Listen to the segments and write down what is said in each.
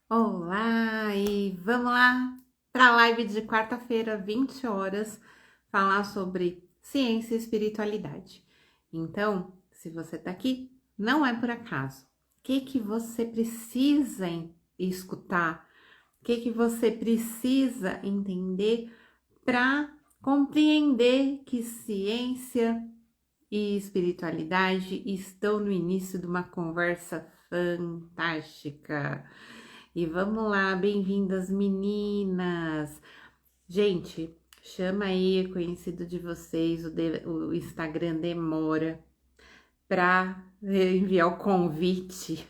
Olá, e vamos lá para a live de quarta-feira, 20 horas, falar sobre ciência e espiritualidade. Então, se você está aqui, não é por acaso. O que que você precisa escutar? O que que você precisa entender para compreender que ciência e espiritualidade estão no início de uma conversa fantástica? E vamos lá, bem-vindas meninas! Gente, chama aí conhecido de vocês, o Instagram demora para enviar o convite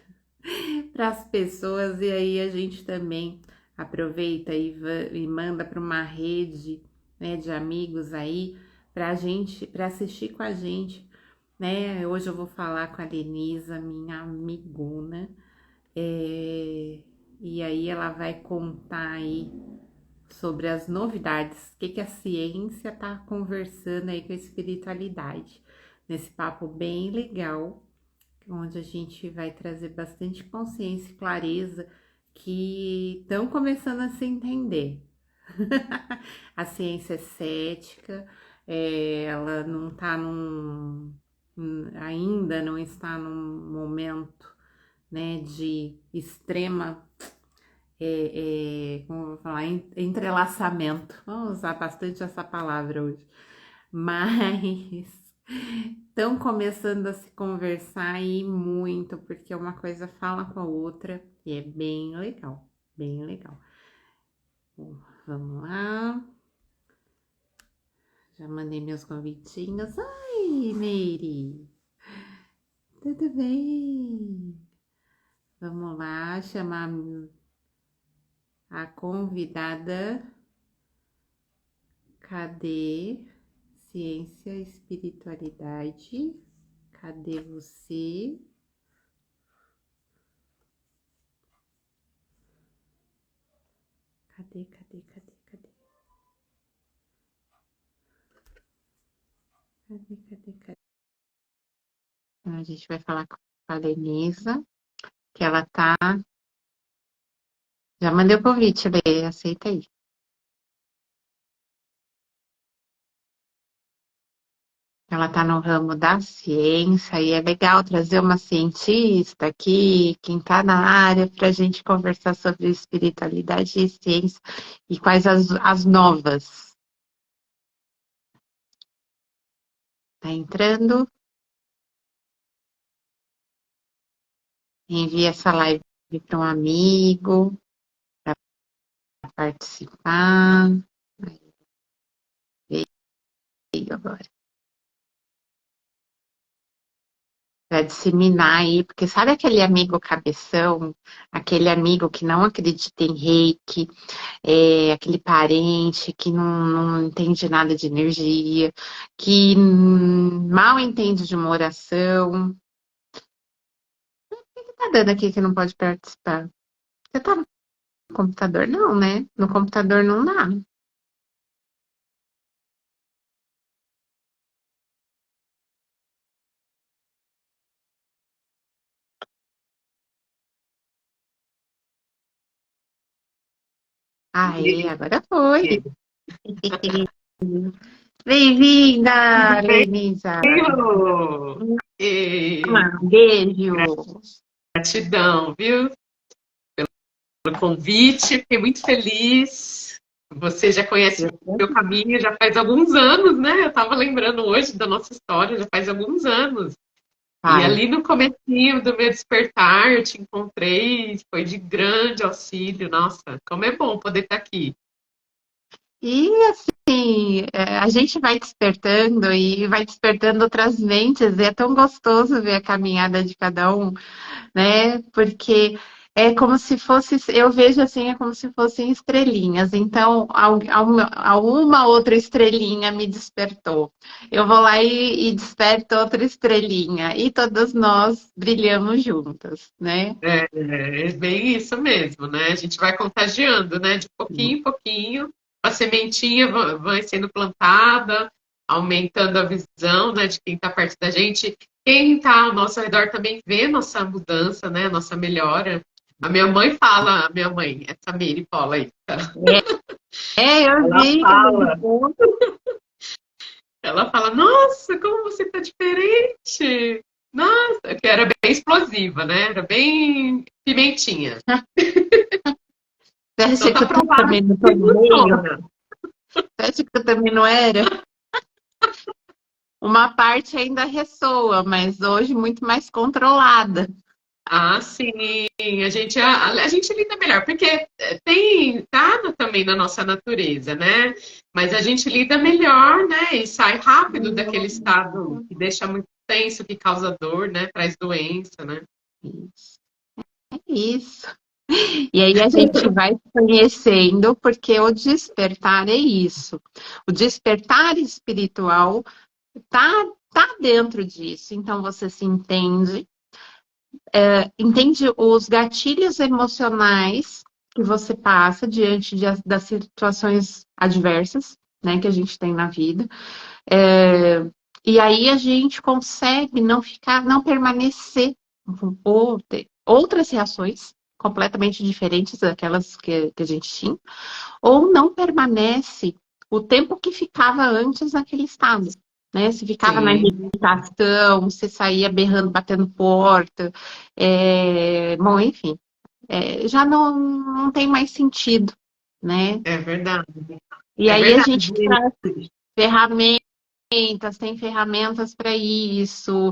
para as pessoas e aí a gente também aproveita e manda para uma rede, né, de amigos aí para gente, para assistir com a gente, né? Hoje eu vou falar com a Denisa, minha amigona, e aí ela vai contar aí sobre as novidades, o que que a ciência está conversando aí com a espiritualidade, nesse papo bem legal, onde a gente vai trazer bastante consciência e clareza que estão começando a se entender. A ciência é cética, ela não está ainda não está num momento, né, de extrema, como eu vou falar, entrelaçamento. Vamos usar bastante essa palavra hoje. Mas estão começando a se conversar aí muito, porque uma coisa fala com a outra e é bem legal, bem legal. Bom, vamos lá. Já mandei meus convitinhos. Ai, Meire, tudo bem? Vamos lá, chamar a convidada. Cadê? Ciência e espiritualidade. Cadê você? Cadê, cadê, cadê, cadê? Cadê, cadê, cadê? A gente vai falar com a Lenisa, que ela tá. Já mandei o convite, Lê, aceita aí. Ela tá no ramo da ciência e é legal trazer uma cientista aqui, quem tá na área, para a gente conversar sobre espiritualidade e ciência e quais as novas. Tá entrando? Envia essa live para um amigo para participar. Aí, veio agora. Para disseminar aí, porque sabe aquele amigo cabeção, aquele amigo que não acredita em reiki, aquele parente que não entende nada de energia, que mal entende de uma oração. O que tá dando aqui que não pode participar? Você tá no computador? Não, né? No computador não dá. Aê, agora foi. Bem-vinda, Lenisa. E Um beijo. gratidão, viu, pelo convite. Fiquei muito feliz. Você já conhece meu caminho já faz alguns anos, né? Eu estava lembrando hoje da nossa história, já faz alguns anos. E Faz. ali no comecinho do meu despertar, eu te encontrei, foi de grande auxílio. Nossa, como é bom poder estar aqui. E assim, a gente vai despertando e vai despertando outras mentes, e é tão gostoso ver a caminhada de cada um, né? Porque é como se fosse, eu vejo assim, é como se fossem estrelinhas. Então, uma outra estrelinha me despertou. Eu vou lá e desperto outra estrelinha, e todas nós brilhamos juntas, né? É bem isso mesmo, né? A gente vai contagiando, né? De pouquinho em pouquinho, a sementinha vai sendo plantada, aumentando a visão, né? De quem está perto da gente. Quem está ao nosso redor também vê nossa mudança, né? Nossa melhora. A minha mãe fala, a minha mãe, essa Mary Paula aí, Eu ela vi quando ele fala, ela fala, nossa, como você tá diferente! Nossa, que era bem explosiva, né? Era bem pimentinha. Você Então acha que tá eu provado também não tô que no meio? funciona. Você acha que eu também não era? Uma parte ainda ressoa, mas hoje muito mais controlada. Ah, sim, a gente lida melhor, porque também na nossa natureza, né? Mas a gente lida melhor, né? E sai rápido daquele estado que deixa muito tenso, que causa dor, né? Traz doença, né? Isso. Isso. E aí a gente vai se conhecendo, porque o despertar é isso. O despertar espiritual tá dentro disso. Então você se entende os gatilhos emocionais que você passa diante das situações adversas, né, que a gente tem na vida. E aí a gente consegue não permanecer ou ter outras reações completamente diferentes daquelas que a gente tinha, ou não permanece o tempo que ficava antes naquele estado. Né? Se ficava na Sim, irritação, se saía berrando, batendo porta, bom, enfim, já não tem mais sentido, né? é verdade. E É aí a verdade. gente traz ferramentas, tem ferramentas para isso,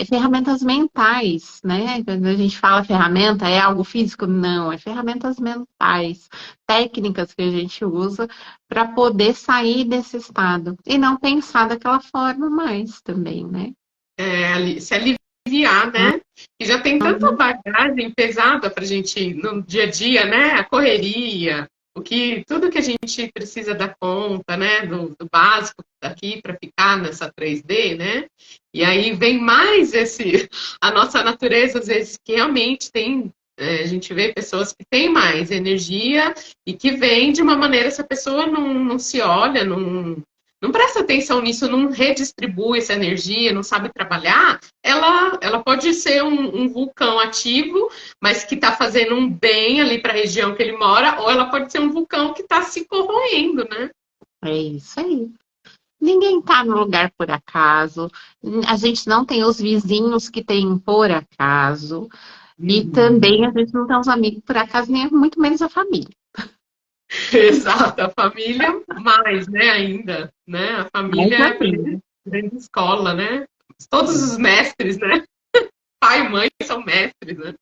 ferramentas mentais, né? Quando a gente fala ferramenta, é algo físico? Não, é ferramentas mentais, técnicas que a gente usa para poder sair desse estado e não pensar daquela forma mais também, né? Se aliviar, né? E já tem tanta bagagem pesada para a gente no dia a dia, né? A correria, tudo que a gente precisa dar conta, né? Do básico aqui para ficar nessa 3D, né? E aí vem mais a nossa natureza, às vezes, que realmente tem. A gente vê pessoas que têm mais energia e que vem de uma maneira, se a pessoa não se olha, não presta atenção nisso, não redistribui essa energia, não sabe trabalhar, ela pode ser um vulcão ativo, mas que está fazendo um bem ali para a região que ele mora, ou ela pode ser um vulcão que está se corroendo, né? É isso aí. Ninguém tá no lugar por acaso. A gente não tem os vizinhos que tem por acaso. E também a Uhum. gente não tem os amigos por acaso, nem muito menos a família. Exato, a família mais, né, ainda, né? A Mais família é a ainda. grande escola, né? Todos os mestres, né? Pai e mãe são mestres, né?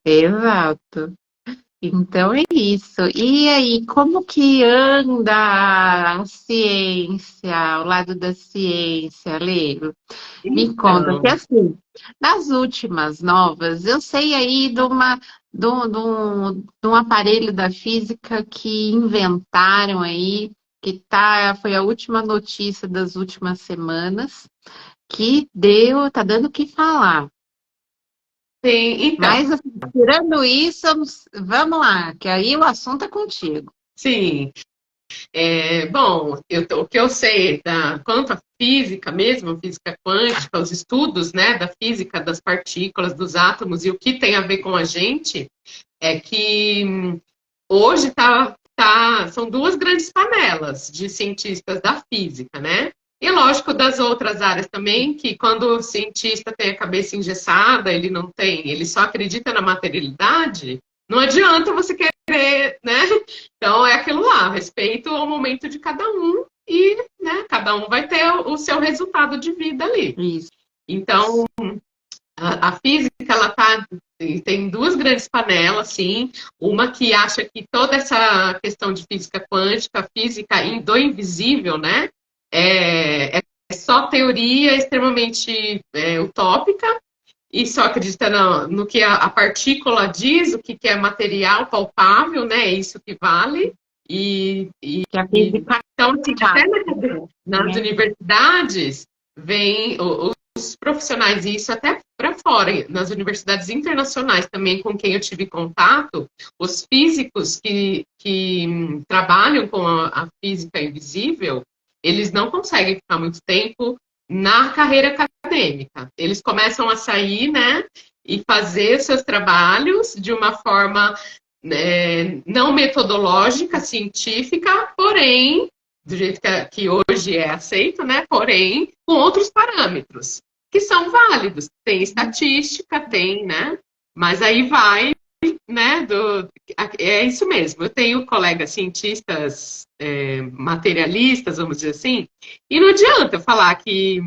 Exato. Então é isso. E aí, como que anda a ciência, o lado da ciência, Lê? Me conta, que Então, assim, nas últimas novas, eu sei aí de um aparelho da física que inventaram aí, foi a última notícia das últimas semanas, tá dando o que falar. sim, então, Mas, assim, tirando isso, vamos lá, que aí o assunto é contigo. sim. Bom, o que eu sei quanto à física mesmo, física quântica, os estudos, né, da física das partículas, dos átomos e o que tem a ver com a gente, é que hoje são duas grandes panelas de cientistas da física, né? E lógico das outras áreas também, que quando o cientista tem a cabeça engessada, ele só acredita na materialidade, não adianta você querer, né? Então é aquilo lá, respeito ao momento de cada um e, né, cada um vai ter o seu resultado de vida ali. Isso. Então, a física, tem duas grandes panelas, sim. Uma que acha que toda essa questão de física quântica, física do invisível, né? É só teoria extremamente utópica e só acredita no que a partícula diz, o que é material, palpável, né? É isso que vale. Que a física Então, assim, até quântica, nas né? universidades vem os profissionais, e isso até para fora, nas universidades internacionais também, com quem eu tive contato, os físicos que trabalham com a física invisível, eles não conseguem ficar muito tempo na carreira acadêmica. Eles começam a sair, né? e fazer seus trabalhos de uma forma não metodológica, científica, porém, do jeito que hoje é aceito, né? Porém, com outros parâmetros, que são válidos. Tem estatística, tem, né? Mas aí vai, né? É isso mesmo. Eu tenho colegas cientistas materialistas, vamos dizer assim, e não adianta eu falar que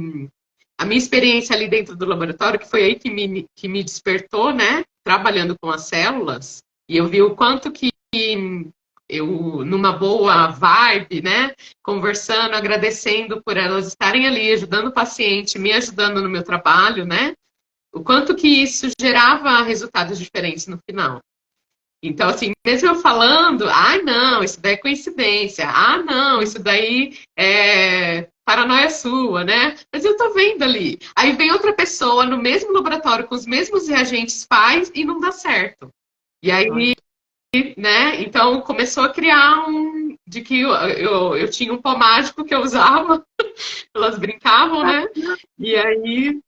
a minha experiência ali dentro do laboratório, que foi aí que me despertou, né? Trabalhando com as células, e eu vi o quanto que eu, numa boa vibe, né? Conversando, agradecendo por elas estarem ali, ajudando o paciente, me ajudando no meu trabalho, né? O quanto que isso gerava resultados diferentes no final. Então, assim, mesmo eu falando, não, isso daí é coincidência, não, isso daí é paranoia sua, né? Mas eu tô vendo ali. Aí vem outra pessoa no mesmo laboratório, com os mesmos reagentes, faz e não dá certo. E aí, né? Então começou a criar de que eu tinha um pó mágico que eu usava, elas brincavam, né? E aí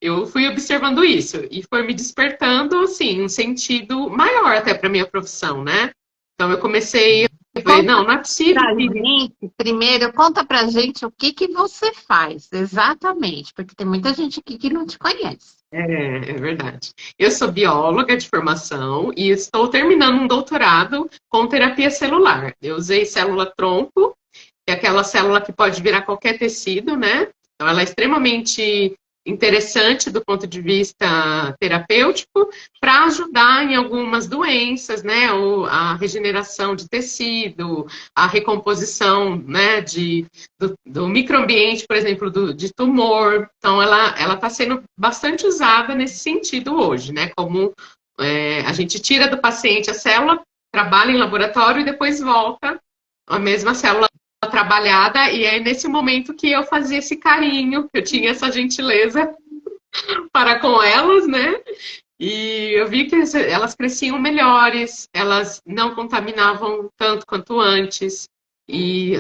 eu fui observando isso e foi me despertando assim um sentido maior até para minha profissão, né? Então eu comecei a ver, não é possível. Primeiro, conta pra gente o que você faz exatamente, porque tem muita gente aqui que não te conhece. É verdade. Eu sou bióloga de formação e estou terminando um doutorado com terapia celular. Eu usei célula-tronco, que é aquela célula que pode virar qualquer tecido, né? Então, ela é extremamente interessante do ponto de vista terapêutico para ajudar em algumas doenças, né? A regeneração de tecido, a recomposição, né? Do microambiente, por exemplo, de tumor. Então, ela está sendo bastante usada nesse sentido hoje, né? Como a gente tira do paciente a célula, trabalha em laboratório e depois volta a mesma célula trabalhada, e é nesse momento que eu fazia esse carinho, que eu tinha essa gentileza para com elas, né? E eu vi que elas cresciam melhores, elas não contaminavam tanto quanto antes, e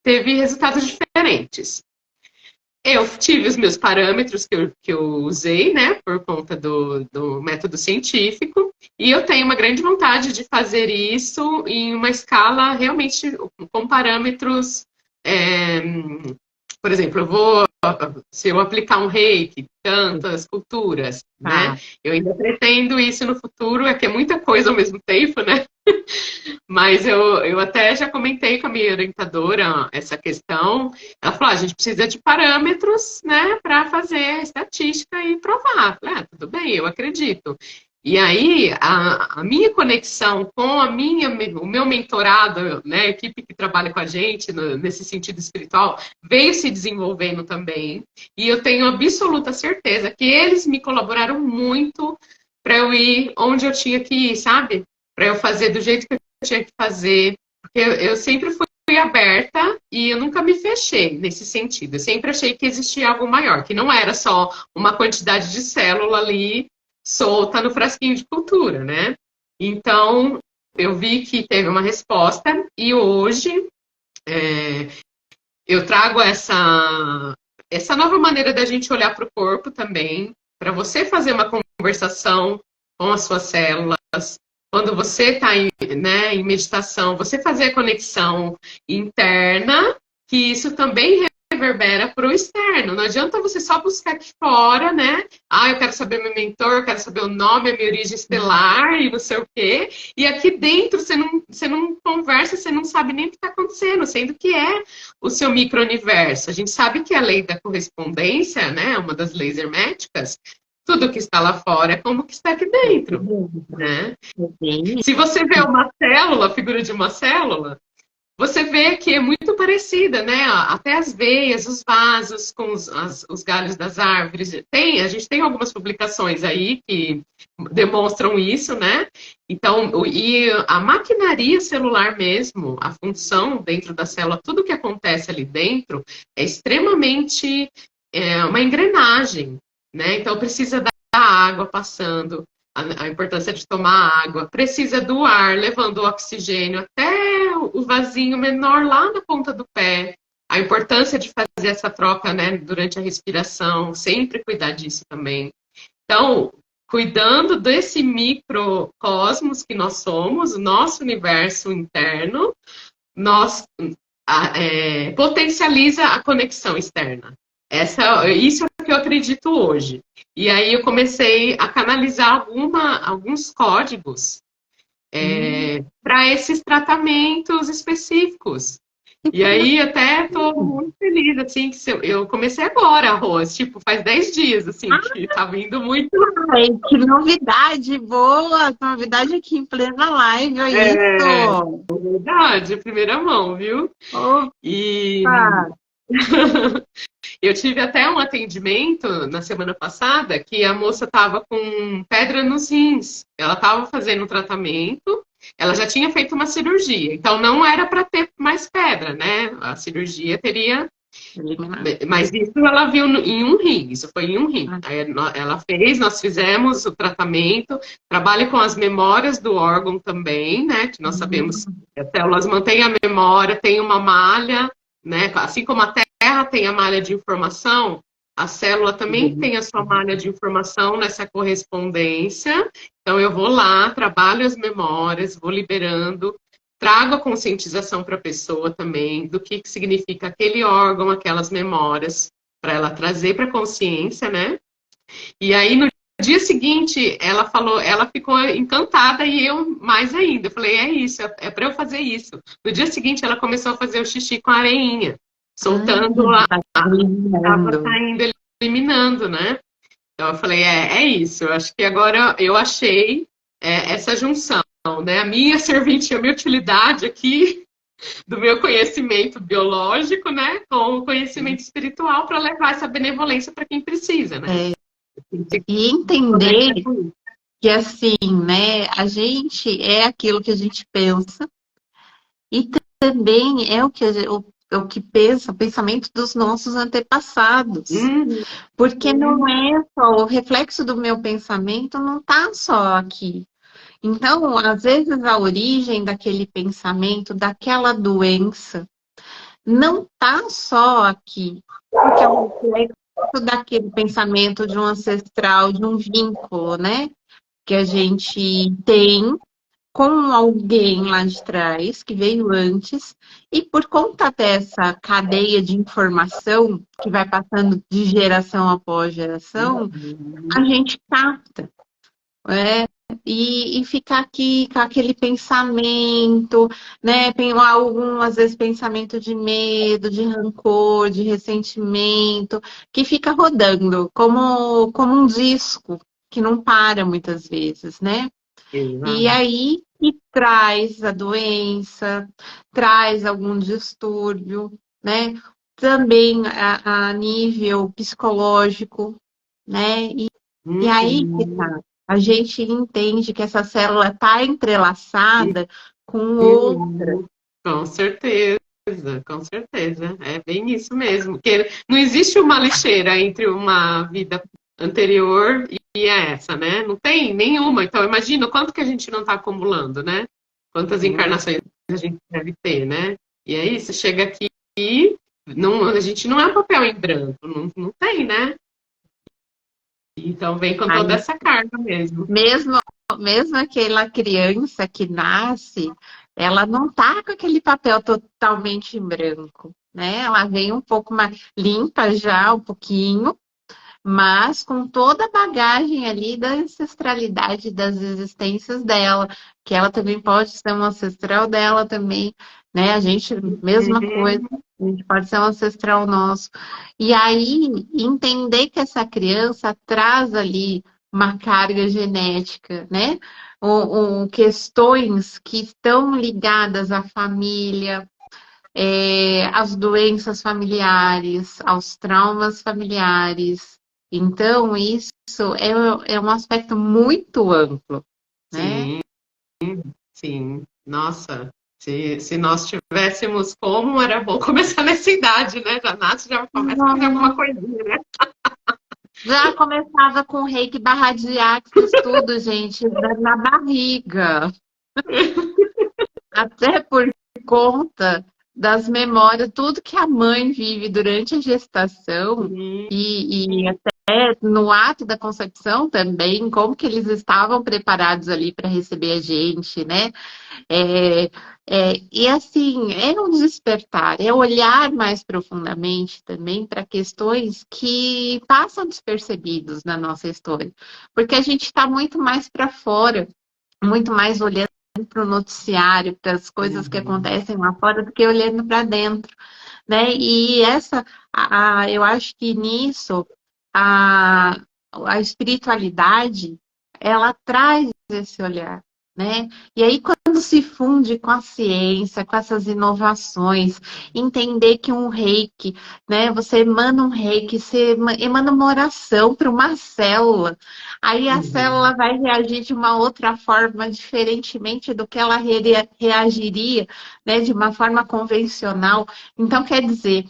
teve resultados diferentes. Eu tive os meus parâmetros que eu usei, né, por conta do método científico, e eu tenho uma grande vontade de fazer isso em uma escala realmente com parâmetros. é, por exemplo, se eu aplicar um reiki, tantas culturas, né? Eu ainda pretendo isso no futuro, é que é muita coisa ao mesmo tempo, né? Mas eu até já comentei com a minha orientadora essa questão. Ela falou: a gente precisa de parâmetros, né, para fazer a estatística e provar. Eu falei, tudo bem, eu acredito. E aí, a minha conexão com o meu mentorado, né, a equipe que trabalha com a gente nesse sentido espiritual, veio se desenvolvendo também. E eu tenho absoluta certeza que eles me colaboraram muito para eu ir onde eu tinha que ir, sabe? Para eu fazer do jeito que eu tinha que fazer. Porque eu sempre fui aberta e eu nunca me fechei nesse sentido. Eu sempre achei que existia algo maior, que não era só uma quantidade de célula ali solta no frasquinho de cultura, né? Então, eu vi que teve uma resposta e hoje eu trago essa nova maneira da gente olhar para o corpo também, para você fazer uma conversação com as suas células, quando você está em meditação, você fazer a conexão interna, que isso também reverbera para o externo. Não adianta você só buscar aqui fora, né? Eu quero saber meu mentor, eu quero saber o nome, a minha origem estelar e não sei o quê. E aqui dentro você não conversa, você não sabe nem o que está acontecendo, sendo que é o seu micro-universo. A gente sabe que a lei da correspondência, né? Uma das leis herméticas, tudo que está lá fora é como que está aqui dentro, né? Se você vê uma célula, a figura de uma célula, você vê que é muito parecida, né? Até as veias, os vasos com os galhos das árvores. A gente tem algumas publicações aí que demonstram isso, né? Então, e a maquinaria celular mesmo, a função dentro da célula, tudo que acontece ali dentro é extremamente uma engrenagem, né? Então, precisa da água passando, a importância de tomar água, precisa do ar, levando o oxigênio até o vasinho menor lá na ponta do pé, a importância de fazer essa troca, né, durante a respiração, sempre cuidar disso também. Então, cuidando desse microcosmos que nós somos, o nosso universo interno, nós potencializa a conexão externa. Isso é o que eu acredito hoje. E aí eu comecei a canalizar alguns códigos para esses tratamentos específicos. E aí até estou muito feliz, assim, que eu comecei agora, Rose, tipo, faz 10 dias, assim, que tá vindo muito. Ai, que novidade boa! Novidade aqui em plena live, é isso! Verdade, primeira mão, viu? Opa! E eu tive até um atendimento na semana passada que a moça estava com pedra nos rins. Ela estava fazendo um tratamento, ela já tinha feito uma cirurgia, então não era para ter mais pedra, né? A cirurgia teria. Mas isso ela viu em um rim, isso foi em um rim. Aí ela fez, nós fizemos o tratamento, trabalha com as memórias do órgão também, né? Que nós sabemos que as células mantêm a memória, tem uma malha, né? Assim como a Terra tem a malha de informação, a célula também tem a sua malha de informação nessa correspondência. Então eu vou lá, trabalho as memórias, vou liberando. Trago a conscientização para a pessoa também do que significa aquele órgão, aquelas memórias, para ela trazer para a consciência, né? E aí no dia seguinte ela falou, ela ficou encantada e eu mais ainda. Eu falei, é isso, é para eu fazer isso. No dia seguinte ela começou a fazer o xixi com a areinha, soltando lá, estava saindo, eliminando, né? Então eu falei, é isso. Eu acho que agora eu achei essa junção. Né? A minha serventia, a minha utilidade aqui do meu conhecimento biológico, né, com o conhecimento espiritual para levar essa benevolência para quem precisa, né? E entender que assim, né, a gente é aquilo que a gente pensa e também é o que pensa, o pensamento dos nossos antepassados. Porque não é só o reflexo do meu pensamento, não está só aqui. Então, às vezes, a origem daquele pensamento, daquela doença, não está só aqui, porque é um reflexo daquele pensamento de um ancestral, de um vínculo, né? Que a gente tem com alguém lá de trás, que veio antes, e por conta dessa cadeia de informação que vai passando de geração após geração, a gente capta. E ficar aqui com aquele pensamento, né? Tem algumas vezes pensamento de medo, de rancor, de ressentimento, que fica rodando como um disco que não para muitas vezes, né? E aí que traz a doença, traz algum distúrbio, né? Também a nível psicológico, né? E aí que tá. A gente entende que essa célula está entrelaçada com outra. Com certeza, com certeza. É bem isso mesmo. Porque não existe uma lixeira entre uma vida anterior e essa, né? Não tem nenhuma. Então, imagina o quanto que a gente não está acumulando, né? Quantas encarnações a gente deve ter, né? E é isso, chega aqui e a gente não é um papel em branco, não tem, né? Então vem com toda essa carga mesmo. Mesmo aquela criança que nasce, ela não tá com aquele papel totalmente em branco, né? Ela vem um pouco mais limpa já, um pouquinho, mas com toda a bagagem ali da ancestralidade das existências dela, que ela também pode ser um ancestral dela também, né? A gente, mesma coisa, a gente pode ser um ancestral nosso. E aí, entender que essa criança traz ali uma carga genética, né? Questões que estão ligadas à família, às doenças familiares, aos traumas familiares. Então, isso é um aspecto muito amplo, né? Sim. Nossa, se nós tivéssemos como, era bom começar nessa idade, né? Já nasce, já começa a fazer alguma coisinha, né? Já começava com reiki barra de axis, tudo, gente, na barriga. Até por conta das memórias, tudo que a mãe vive durante a gestação e até no ato da concepção também, como que eles estavam preparados ali para receber a gente, né? É, e assim, é um despertar, é olhar mais profundamente também para questões que passam despercebidos na nossa história, porque a gente está muito mais para fora, muito mais olhando para o noticiário, para as coisas que Uhum. acontecem lá fora, do que olhando para dentro, né? E eu acho que nisso a, a espiritualidade ela traz esse olhar, né? E aí quando se funde com a ciência, com essas inovações, entender que um reiki, né? Você emana um reiki, você emana uma oração para uma célula, aí a Uhum. célula vai reagir de uma outra forma, diferentemente do que ela reagiria, né? De uma forma convencional. Então, quer dizer,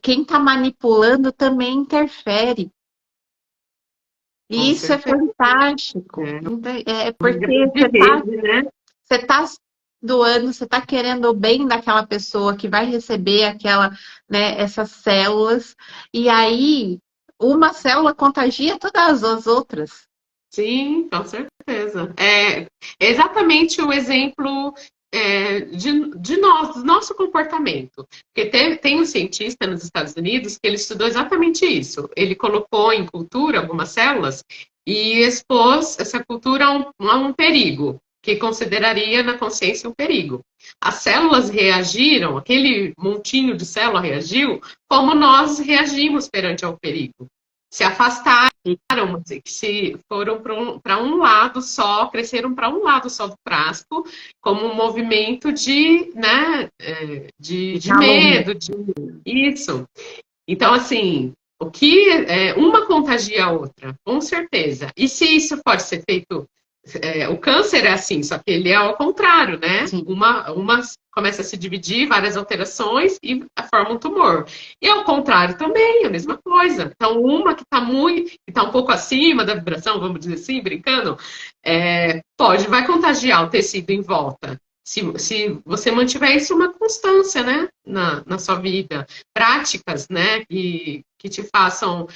quem está manipulando também interfere. Com E isso é certeza. fantástico. É É uma porque grande rede, né? você tá doando, você está querendo o bem daquela pessoa que vai receber né, essas células, e aí uma célula contagia todas as outras. Sim, com certeza. É exatamente o exemplo de nós, do nosso comportamento. Porque tem um cientista nos Estados Unidos que ele estudou exatamente isso. Ele colocou em cultura algumas células e expôs essa cultura a um perigo, que consideraria na consciência um perigo. As células reagiram, aquele montinho de célula reagiu como nós reagimos perante ao perigo. Se afastaram, que se foram para um lado só, cresceram para um lado só do frasco, como um movimento de, né, de Calúnia. medo, de isso. Então, assim, uma contagia a outra, com certeza. E se isso pode ser feito, o câncer é assim, só que ele é ao contrário, né? Sim. Uma começa a se dividir, várias alterações e forma um tumor. E ao contrário também, a mesma coisa. Então, uma que está um pouco acima da vibração, vamos dizer assim, brincando, vai contagiar o tecido em volta. Se você mantiver isso uma constância, né, na sua vida, práticas, né, que te façam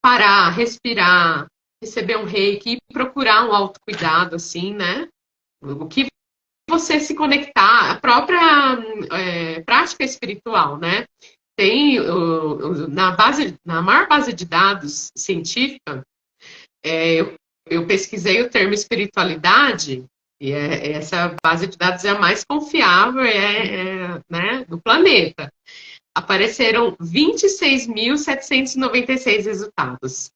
parar, respirar, receber um reiki e procurar um autocuidado, assim, né? O que você se conectar, a própria prática espiritual, né? Tem na maior base de dados científica, eu pesquisei o termo espiritualidade, e essa base de dados é a mais confiável né, do planeta. Apareceram 26.796 resultados.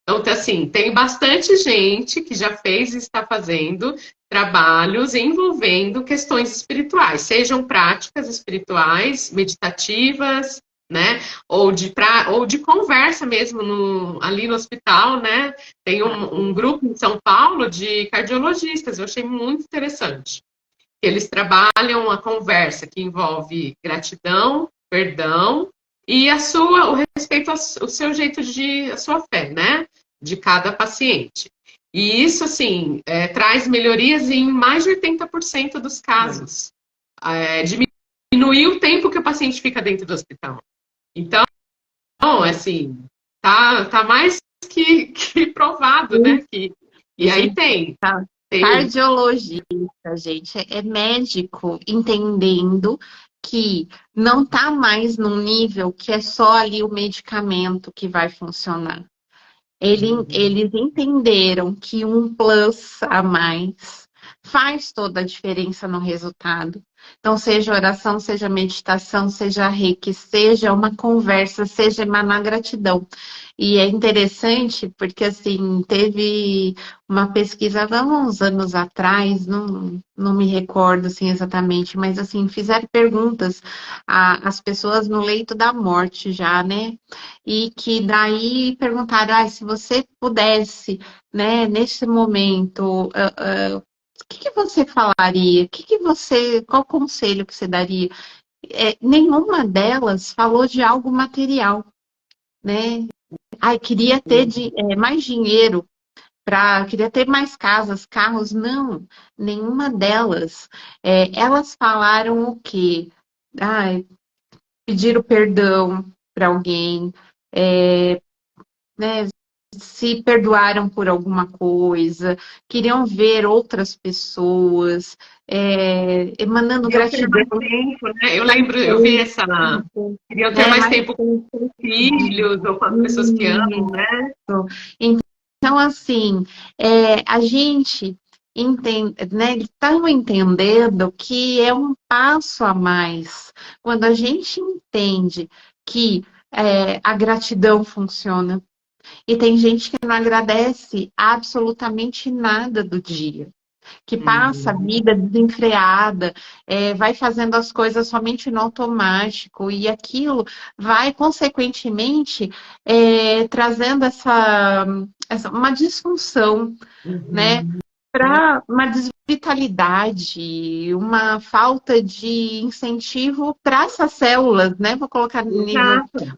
Então, assim, tem bastante gente que já fez e está fazendo trabalhos envolvendo questões espirituais, sejam práticas espirituais, meditativas, né? Ou de conversa mesmo ali no hospital, né? Tem um grupo em São Paulo de cardiologistas, eu achei muito interessante. Eles trabalham a conversa que envolve gratidão, perdão e o respeito ao seu jeito a sua fé, né? De cada paciente. E isso, assim, traz melhorias em mais de 80% dos casos. Diminuir o tempo que o paciente fica dentro do hospital. Então, assim, tá mais que provado, né? E aí Gente, tem. cardiologista, gente, é médico entendendo que não está mais num nível que é só ali o medicamento que vai funcionar. Eles entenderam que um plus a mais faz toda a diferença no resultado. Então, seja oração, seja meditação, seja reiki, seja uma conversa, seja emanar gratidão. E é interessante porque, assim, teve uma pesquisa há uns anos atrás, não me recordo, assim, exatamente, mas, assim, fizeram perguntas às pessoas no leito da morte já, né? E que daí perguntaram, se você pudesse, né, nesse momento, o que você falaria? Qual conselho que você daria? Nenhuma delas falou de algo material, né? Queria ter mais dinheiro queria ter mais casas, carros. Não, nenhuma delas. Elas falaram o quê? Ai, pediram perdão para alguém, né? se perdoaram por alguma coisa, queriam ver outras pessoas, emanando Queriam ter gratidão. mais tempo, né? Eu lembro, eu vi essa. Queriam ter Né? mais Mais tempo com os filhos ou com as pessoas que amam, né? então, assim, a gente entende, né, estamos entendendo que é um passo a mais. Quando a gente entende que a gratidão funciona, e tem gente que não agradece absolutamente nada do dia, que passa a Uhum. vida desenfreada, vai fazendo as coisas somente no automático, e aquilo vai, consequentemente, trazendo uma disfunção, né? Uhum. Para uma desvitalidade, uma falta de incentivo para essas células, né? Vou colocar nível, Exato.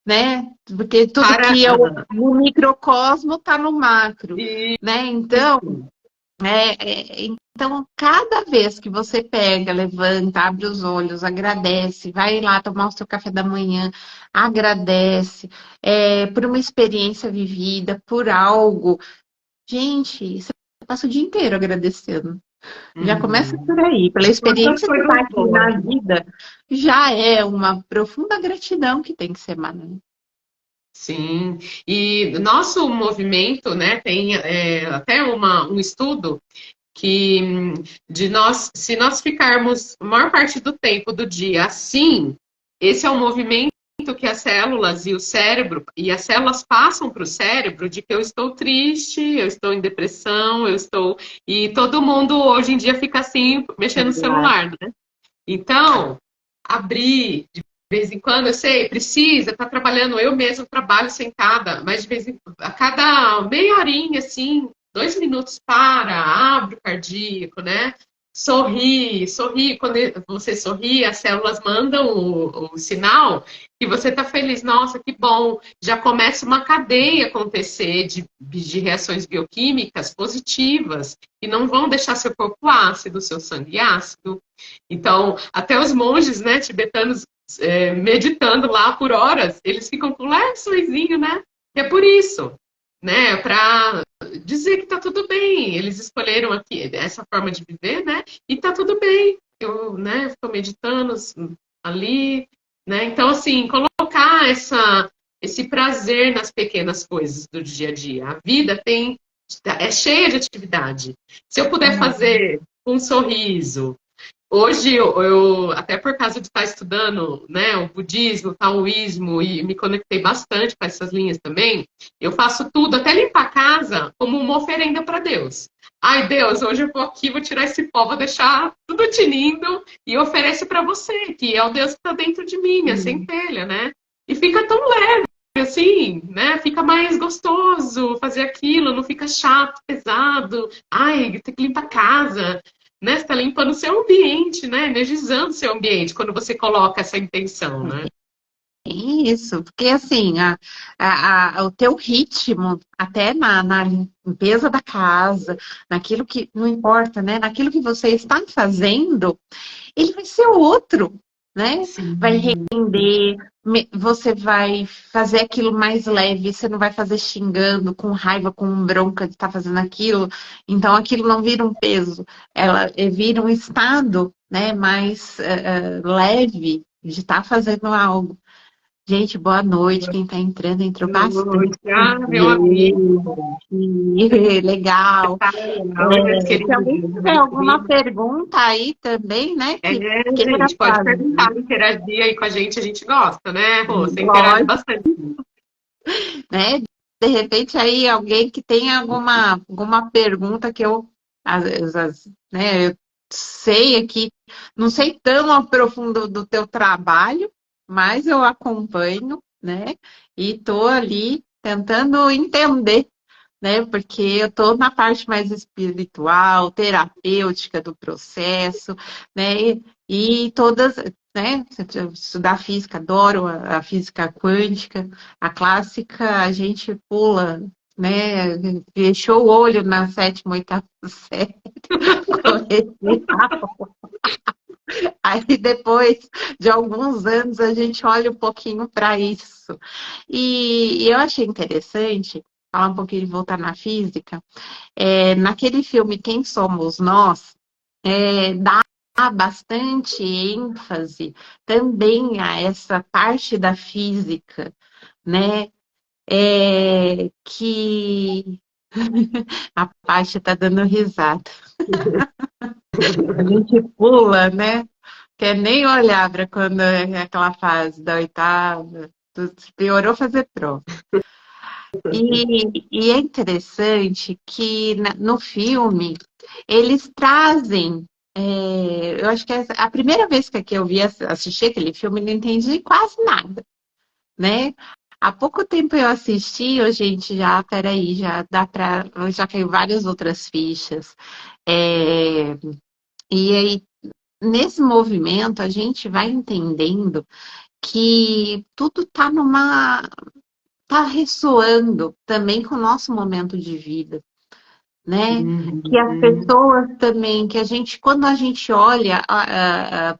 né? Porque tudo Para. que é no microcosmo está no macro, né? Então, Isso. então, cada vez que você pega, levanta, abre os olhos, agradece, vai lá tomar o seu café da manhã, agradece, por uma experiência vivida, por algo. Gente, você passa o dia inteiro agradecendo. Já começa por Uhum. aí, pela Quantas experiência que está coisas aqui boas. na vida, já é uma profunda gratidão que tem que ser emanada. Sim, e nosso movimento, né, tem até um estudo que de nós, se nós ficarmos a maior parte do tempo do dia assim, esse é o movimento que as células e o cérebro, e as células passam para o cérebro de que eu estou triste, eu estou em depressão, eu estou. E todo mundo hoje em dia fica assim, mexendo no celular, né? Então, abrir de vez em quando, eu sei, precisa, tá trabalhando, eu mesmo trabalho sentada, mas de vez em a cada meia horinha, assim, 2 minutos abre o cardíaco, né? Sorri, sorri. Quando você sorri, as células mandam o sinal que você está feliz. Nossa, que bom. Já começa uma cadeia acontecer de reações bioquímicas positivas que não vão deixar seu corpo ácido, seu sangue ácido. Então, até os monges, né, tibetanos, meditando lá por horas, eles ficam com um leve sorrisinho, né? E é por isso, né? Para dizer que tá tudo bem. Eles escolheram aqui essa forma de viver, né? E tá tudo bem. Eu, né, estou meditando ali, né? Então, assim, colocar esse prazer nas pequenas coisas do dia a dia. A vida é cheia de atividade. Se eu puder fazer um sorriso, hoje, até por causa de estar estudando, né, o budismo, o taoísmo, e me conectei bastante com essas linhas também, eu faço tudo, até limpar a casa, como uma oferenda para Deus. Ai, Deus, hoje eu vou aqui, vou tirar esse pó, vou deixar tudo tinindo e ofereço para você, que é o Deus que está dentro de mim, a centelha, né? E fica tão leve, assim, né? Fica mais gostoso fazer aquilo, não fica chato, pesado. Ai, tem que limpar a casa, né? Você está limpando o seu ambiente, né? Energizando o seu ambiente quando você coloca essa intenção, né? Isso, porque assim, o teu ritmo, até na limpeza da casa, naquilo que, não importa, né? Naquilo que você está fazendo, ele vai ser outro, né? Vai Sim. render, você vai fazer aquilo mais leve, você não vai fazer xingando, com raiva, com bronca de estar fazendo aquilo, então aquilo não vira um peso, ela vira um estado, né, mais leve de estar fazendo algo. Gente, boa noite. Quem está entrando entrou Boa bastante. noite. Ah, meu amigo. Legal. Legal, meus Se alguém queridos, tiver meus alguma queridos. pergunta aí também, né, que queira Gente, pode perguntar, fazer, interagir aí com a gente gosta, né, Rô? Você interage lógico, bastante. né? De repente aí alguém que tem alguma pergunta que eu, às vezes, né, eu sei aqui, não sei tão a profundo do teu trabalho, mas eu acompanho, né? E tô ali tentando entender, né? Porque eu tô na parte mais espiritual, terapêutica do processo, né? E todas, né? Estudar física, adoro a física quântica, a clássica a gente pula, né? Fechou o olho na sétima, oitava série. Aí depois de alguns anos a gente olha um pouquinho para isso. E eu achei interessante falar um pouquinho de voltar na física. Naquele filme Quem Somos Nós, dá bastante ênfase também a essa parte da física, né? Que a Paty tá dando risada. A gente pula, né? Quer nem olhar para quando é aquela fase da oitava, piorou fazer prova. E é interessante que no filme eles trazem. Eu acho que a primeira vez que eu vi assistir aquele filme, eu não entendi quase nada, né? Há pouco tempo eu assisti, oh, gente, peraí, já dá para, já caiu várias outras fichas. É, e aí, nesse movimento, a gente vai entendendo que tudo tá ressoando também com o nosso momento de vida, né? Que as Uhum. pessoas também, que a gente, quando a gente olha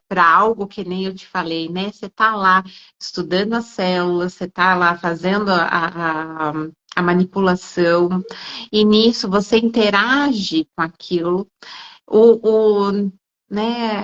para algo que nem eu te falei, né? Você tá lá estudando as células, você tá lá fazendo a manipulação, e nisso você interage com aquilo. Né,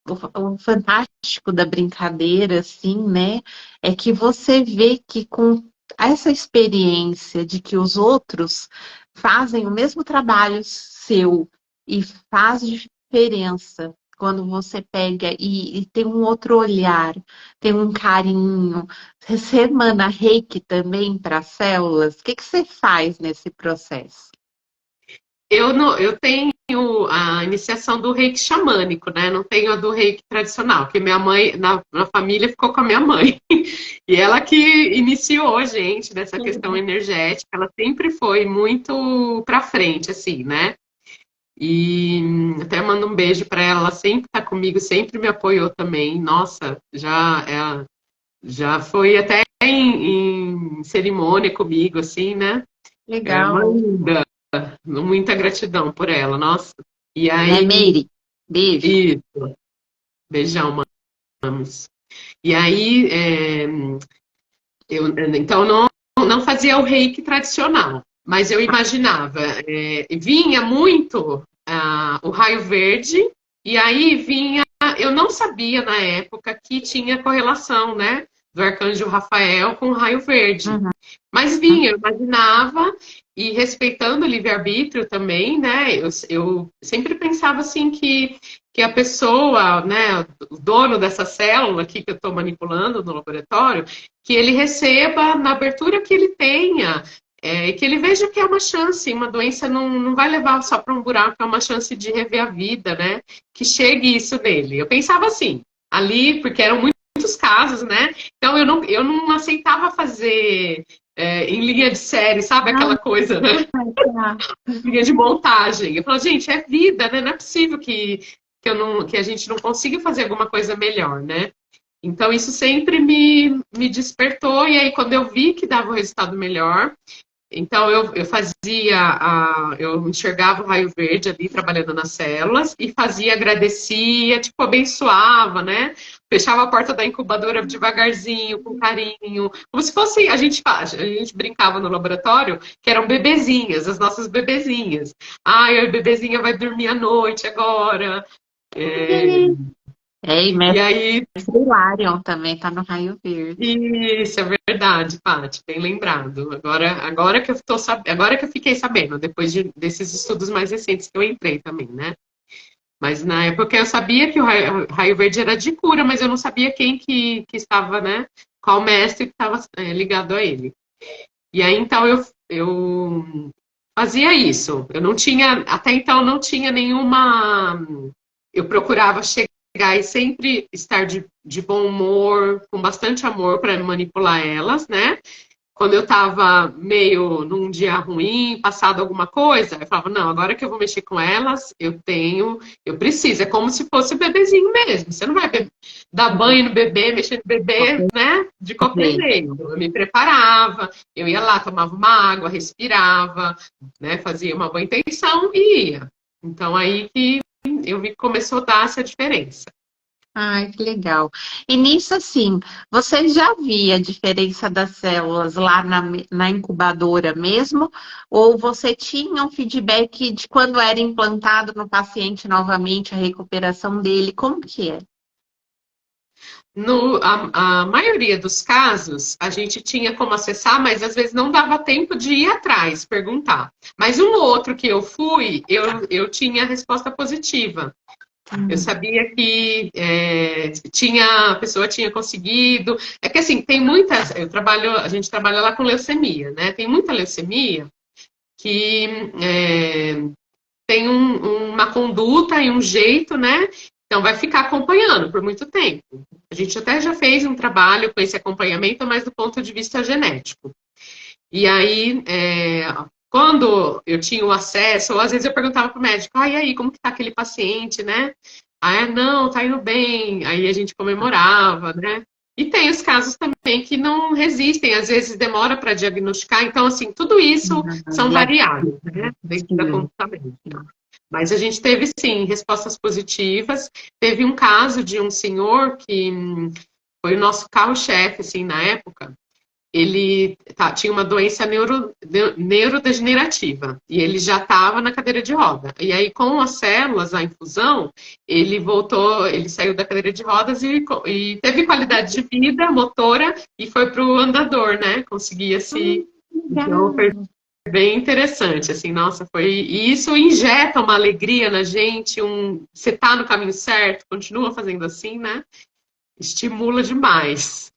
o fantástico da brincadeira, assim, né, é que você vê que com essa experiência de que os outros fazem o mesmo trabalho seu e faz diferença quando você pega e tem um outro olhar, tem um carinho. Você manda reiki também para as células? O que que você faz nesse processo? Eu tenho a iniciação do reiki xamânico, né? Não tenho a do reiki tradicional, que minha mãe, na família, ficou com a minha mãe. E ela que iniciou a gente nessa questão energética, ela sempre foi muito pra frente, assim, né? E até mando um beijo para ela, ela sempre tá comigo, sempre me apoiou também. Nossa, já foi até em cerimônia comigo, assim, né? É uma Legal. linda. Muita gratidão por ela, nossa. E Né, aí, Meire? Beijo. isso, beijão, manos. E aí, então não fazia o reiki tradicional, mas eu imaginava, vinha muito o raio verde, e aí vinha, eu não sabia na época que tinha correlação, né, do arcanjo Rafael com o raio verde. Uhum. Mas vinha, eu imaginava, e respeitando o livre-arbítrio também, né? Eu sempre pensava assim que a pessoa, né, o dono dessa célula aqui que eu estou manipulando no laboratório, que ele receba na abertura que ele tenha, que ele veja que é uma chance, uma doença não vai levar só para um buraco, é uma chance de rever a vida, né? Que chegue isso nele. Eu pensava assim, ali, porque eram muitos casos, né? Então eu não aceitava fazer em linha de série, sabe? Aquela coisa, né? Ah, Linha de montagem. Eu falo, gente, é vida, né? Não é possível que a gente não consiga fazer alguma coisa melhor, né? Então, isso sempre me despertou, e aí, quando eu vi que dava um resultado melhor, então eu fazia, eu enxergava o raio verde ali trabalhando nas células e fazia, agradecia, tipo, abençoava, né? Fechava a porta da incubadora devagarzinho, com carinho, como se fosse, a gente brincava no laboratório que eram bebezinhas, as nossas bebezinhas. Ai, a bebezinha vai dormir à noite agora. e E Mestre aí Hilarion também tá no Raio Verde. isso é verdade, Paty, bem lembrado. Agora que agora que eu fiquei sabendo, depois desses estudos mais recentes que eu entrei também, né? Mas na época eu sabia que o raio verde era de cura, mas eu não sabia quem que estava, né? Qual mestre que estava ligado a ele. E aí então eu fazia isso. Eu não tinha, até então não tinha nenhuma. Eu procurava chegar e sempre estar de bom humor, com bastante amor para manipular elas, né? Quando eu tava meio num dia ruim, passado alguma coisa, eu falava, não, agora que eu vou mexer com elas, eu preciso. É como se fosse o bebezinho mesmo. Você não vai dar banho no bebê, mexer no bebê, né? De qualquer Gente, jeito. Eu me preparava, eu ia lá, tomava uma água, respirava, né? Fazia uma boa intenção e ia. Então aí que eu vi que começou a dar essa diferença. Ai, que legal. E nisso, assim, você já via a diferença das células lá na incubadora mesmo? Ou você tinha um feedback de quando era implantado no paciente novamente, a recuperação dele? Como que é? No, a maioria dos casos, a gente tinha como acessar, mas às vezes não dava tempo de ir atrás, perguntar. Mas um ou outro que eu fui, eu tinha a resposta positiva. Eu Hum. sabia que a pessoa tinha conseguido. É que assim, tem muitas. A gente trabalha lá com leucemia, né? Tem muita leucemia que tem uma conduta e um jeito, né? Então vai ficar acompanhando por muito tempo. A gente até já fez um trabalho com esse acompanhamento, mas do ponto de vista genético. E aí, quando eu tinha o acesso, ou às vezes eu perguntava para o médico, e aí, como que tá aquele paciente, né? Não, tá indo bem. Aí a gente comemorava, né? E tem os casos também que não resistem, às vezes demora para diagnosticar. Então, assim, tudo isso são Leva variáveis, né? Dentro da sim. conduta médica. Mas a gente teve, sim, respostas positivas. Teve um caso de um senhor que foi o nosso carro-chefe, assim, na época. Ele tinha uma doença neurodegenerativa e ele já estava na cadeira de roda. E aí, com as células, a infusão, ele voltou, ele saiu da cadeira de rodas e teve qualidade de vida motora e foi para o andador, né? Conseguia se. Então, foi Legal. bem interessante, assim, nossa, foi. E isso injeta uma alegria na gente, você tá no caminho certo, continua fazendo assim, né? Estimula demais.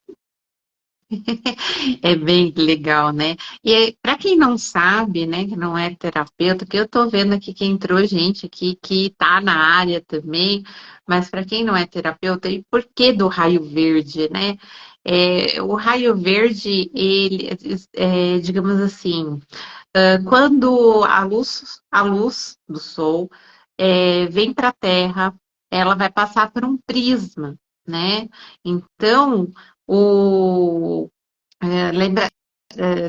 É bem legal, né? E para quem não sabe, né, que não é terapeuta, que eu tô vendo aqui que entrou gente aqui que tá na área também, mas para quem não é terapeuta, e por que do raio verde, né? O raio verde, ele, digamos assim, quando a luz do sol vem para a Terra, ela vai passar por um prisma, né? Então, o lembra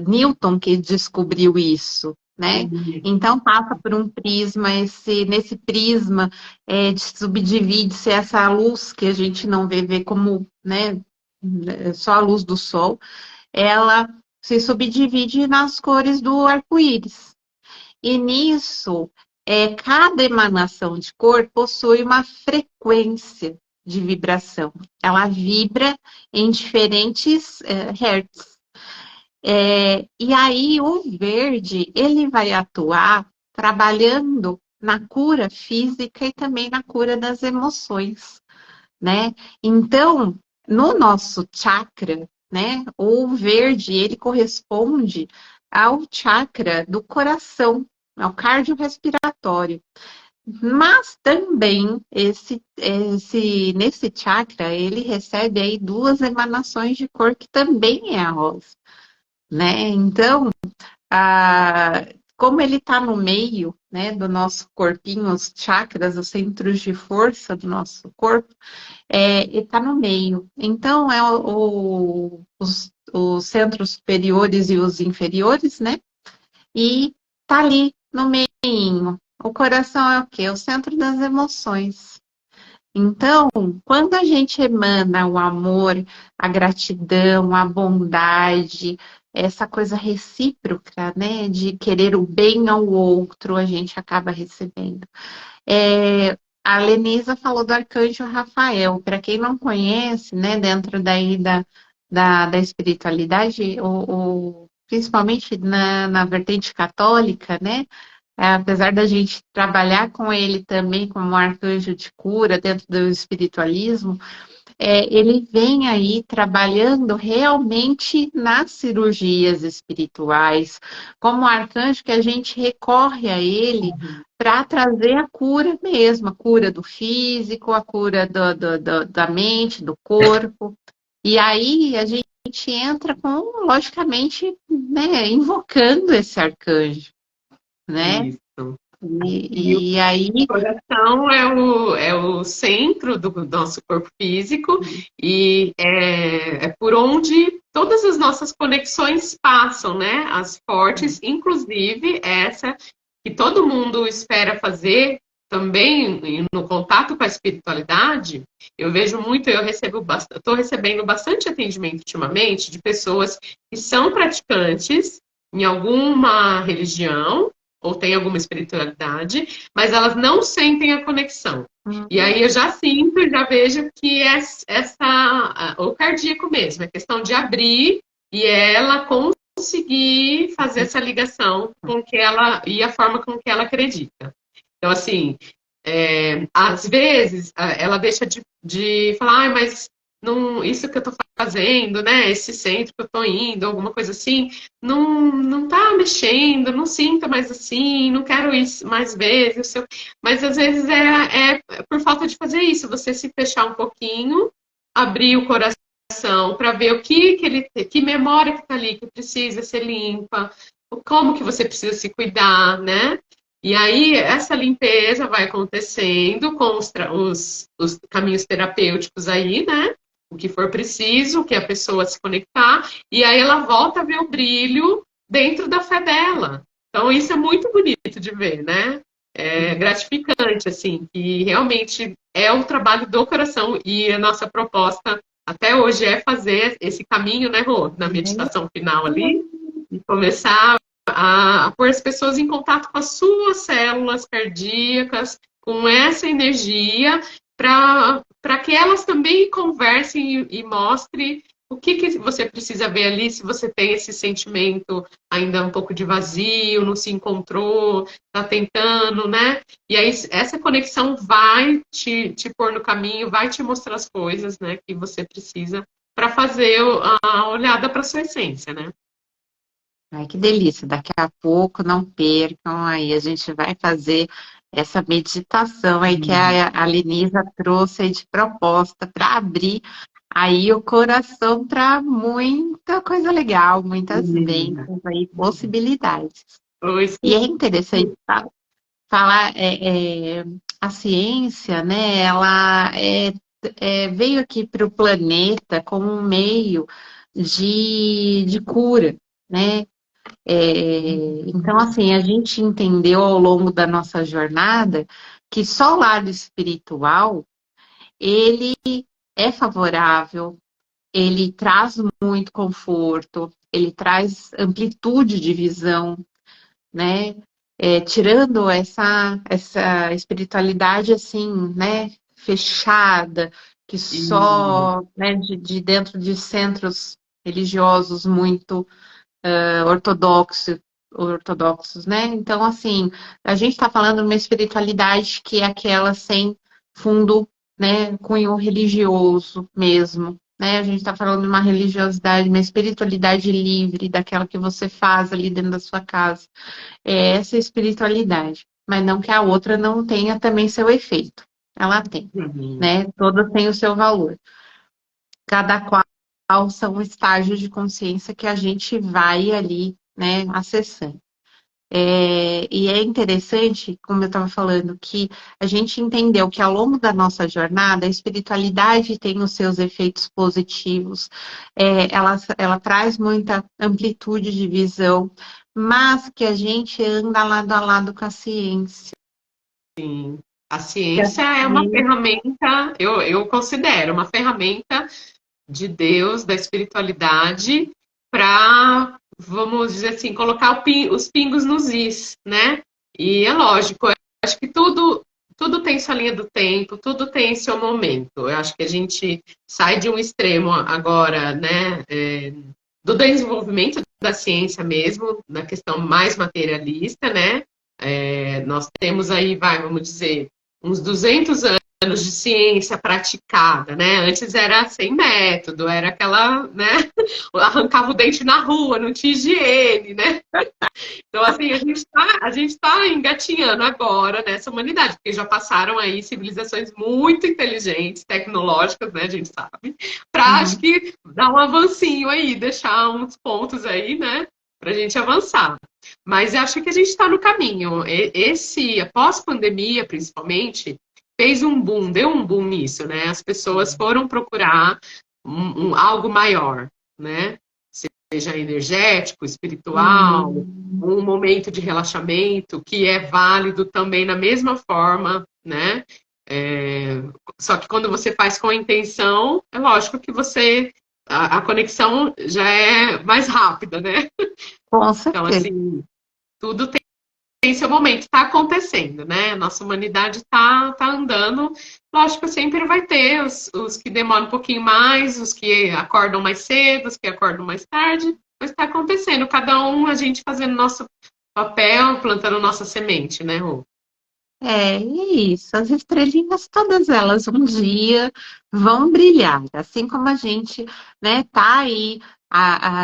Newton que descobriu isso, né? Então passa por um prisma, nesse prisma subdivide-se essa luz que a gente não vê como, né, só a luz do sol, ela se subdivide nas cores do arco-íris. E nisso, cada emanação de cor possui uma frequência de vibração. Ela vibra em diferentes hertz. E aí o verde, ele vai atuar trabalhando na cura física e também na cura das emoções, né? Então, no nosso chakra, né, o verde, ele corresponde ao chakra do coração, ao cardiorrespiratório. Mas também nesse chakra, ele recebe aí duas emanações de cor que também é a rosa, né? Então, a, como ele está no meio, né, do nosso corpinho, os chakras, os centros de força do nosso corpo, ele está no meio. Então, os centros superiores e os inferiores, né? E tá ali no meio. O coração é o quê? O centro das emoções. Então, quando a gente emana o amor, a gratidão, a bondade, essa coisa recíproca, né, de querer o bem ao outro, a gente acaba recebendo. A Lenisa falou do arcanjo Rafael. Para quem não conhece, né, dentro daí da espiritualidade, principalmente na vertente católica, né, apesar da gente trabalhar com ele também como arcanjo de cura dentro do espiritualismo, ele vem aí trabalhando realmente nas cirurgias espirituais, como arcanjo que a gente recorre a ele para trazer a cura mesmo, a cura do físico, a cura da mente, do corpo. E aí a gente entra com, logicamente, né, invocando esse arcanjo, né? Isso. E E aí. o coração é o centro do nosso corpo físico e é por onde todas as nossas conexões passam, né? As fortes, inclusive essa que todo mundo espera fazer, também no contato com a espiritualidade, eu vejo muito, estou recebendo bastante atendimento ultimamente de pessoas que são praticantes em alguma religião ou têm alguma espiritualidade, mas elas não sentem a conexão. E aí eu já sinto, já vejo que o cardíaco mesmo, é questão de abrir e ela conseguir fazer essa ligação com que ela e a forma com que ela acredita. Então, assim, às vezes ela deixa de falar, mas não, isso que eu estou fazendo, né? Esse centro que eu estou indo, alguma coisa assim, não tá mexendo, não sinto mais assim, não quero isso mais vezes. Mas às vezes é por falta de fazer isso, você se fechar um pouquinho, abrir o coração para ver que memória que está ali, que precisa ser limpa, como que você precisa se cuidar, né? E aí, essa limpeza vai acontecendo com os caminhos terapêuticos aí, né? O que for preciso, que a pessoa se conectar, e aí ela volta a ver o brilho dentro da fé dela. Então, isso é muito bonito de ver, né? É gratificante, assim, que realmente é um trabalho do coração, e a nossa proposta até hoje é fazer esse caminho, né, Rô, na meditação final ali, e começar a pôr as pessoas em contato com as suas células cardíacas, com essa energia, para que elas também conversem e mostrem o que você precisa ver ali, se você tem esse sentimento ainda um pouco de vazio, não se encontrou, está tentando, né? E aí essa conexão vai te pôr no caminho, vai te mostrar as coisas, né, que você precisa para fazer a olhada para sua essência, né? Ai, que delícia. Daqui a pouco, não percam, aí a gente vai fazer essa meditação aí que a Lenisa trouxe aí de proposta para abrir aí o coração para muita coisa legal, muitas bênçãos aí, possibilidades. E é interessante falar, a ciência, né, ela veio aqui para o planeta como um meio de cura, né? Então, assim, a gente entendeu ao longo da nossa jornada que só o lado espiritual, ele é favorável, ele traz muito conforto, ele traz amplitude de visão, né? Tirando essa espiritualidade, assim, né, fechada, que só, né, de dentro de centros religiosos muito ortodoxos, né? Então, assim, a gente está falando de uma espiritualidade que é aquela sem fundo, né, cunho religioso mesmo, né? A gente está falando de uma religiosidade, uma espiritualidade livre, daquela que você faz ali dentro da sua casa. É essa espiritualidade, mas não que a outra não tenha também seu efeito. Ela tem, né? Todas têm o seu valor. Cada qual são estágios de consciência que a gente vai ali, né, acessando. E é interessante, como eu estava falando, que a gente entendeu que ao longo da nossa jornada, a espiritualidade tem os seus efeitos positivos, ela traz muita amplitude de visão, mas que a gente anda lado a lado com a ciência. Sim. A ciência é uma ferramenta, eu considero uma ferramenta de Deus, da espiritualidade, para, vamos dizer assim, colocar os pingos nos is, né? E é lógico, eu acho que tudo tem sua linha do tempo, tudo tem seu momento. Eu acho que a gente sai de um extremo agora, né? Do desenvolvimento da ciência mesmo, na questão mais materialista, né? Nós temos aí, vamos dizer, uns 200 anos de ciência praticada, né? Antes era sem método, era aquela, né? Arrancava o dente na rua, não tinha higiene, né? Então, assim, a gente tá engatinhando agora nessa humanidade, porque já passaram aí civilizações muito inteligentes, tecnológicas, né? A gente sabe, para acho que dar um avancinho aí, deixar uns pontos aí, né? Pra gente avançar. Mas eu acho que a gente está no caminho. Após pandemia, principalmente, fez um boom, deu um boom nisso, né? As pessoas foram procurar algo maior, né? seja energético, espiritual, um momento de relaxamento, que é válido também na mesma forma, né? Só que quando você faz com a intenção, é lógico que a conexão já é mais rápida, né? Com Então, certeza. assim, tudo tem seu momento, está acontecendo, né? Nossa humanidade tá andando. Lógico que sempre vai ter os que demoram um pouquinho mais, os que acordam mais cedo, os que acordam mais tarde, mas está acontecendo. Cada um, a gente fazendo nosso papel, plantando nossa semente, né, Rô? E é isso. As estrelinhas, todas elas, um dia vão brilhar. Assim como a gente, né, tá aí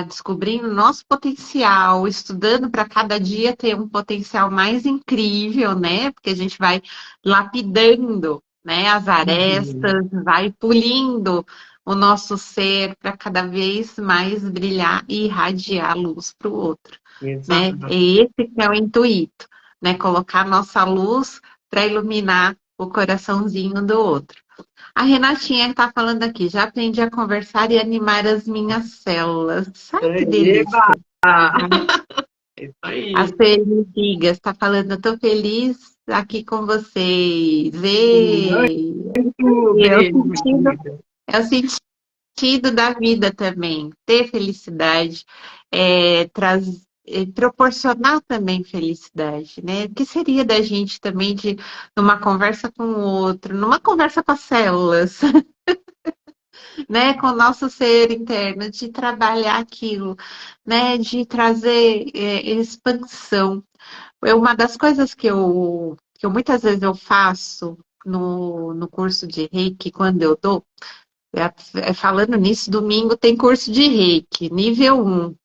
descobrindo nosso potencial, estudando para cada dia ter um potencial mais incrível, né? Porque a gente vai lapidando, né, as Uhum. arestas, vai polindo o nosso ser para cada vez mais brilhar e irradiar luz para o outro, né? Exato. E esse que é o intuito, né? Colocar nossa luz para iluminar o coraçãozinho do outro. A Renatinha está falando aqui, já aprendi a conversar e animar as minhas células. Ai, que Eba! delícia! É isso A aí. Sueli Digas está falando, eu estou feliz aqui com vocês. E Beijo, minha querida. é o sentido da vida também, ter felicidade, proporcionar também felicidade, né? O que seria da gente também de numa conversa com o outro, numa conversa com as células, né? Com o nosso ser interno, de trabalhar aquilo, né? De trazer expansão. Uma das coisas que eu muitas vezes eu faço no curso de Reiki, quando eu dou, falando nisso, domingo tem curso de Reiki, nível 1.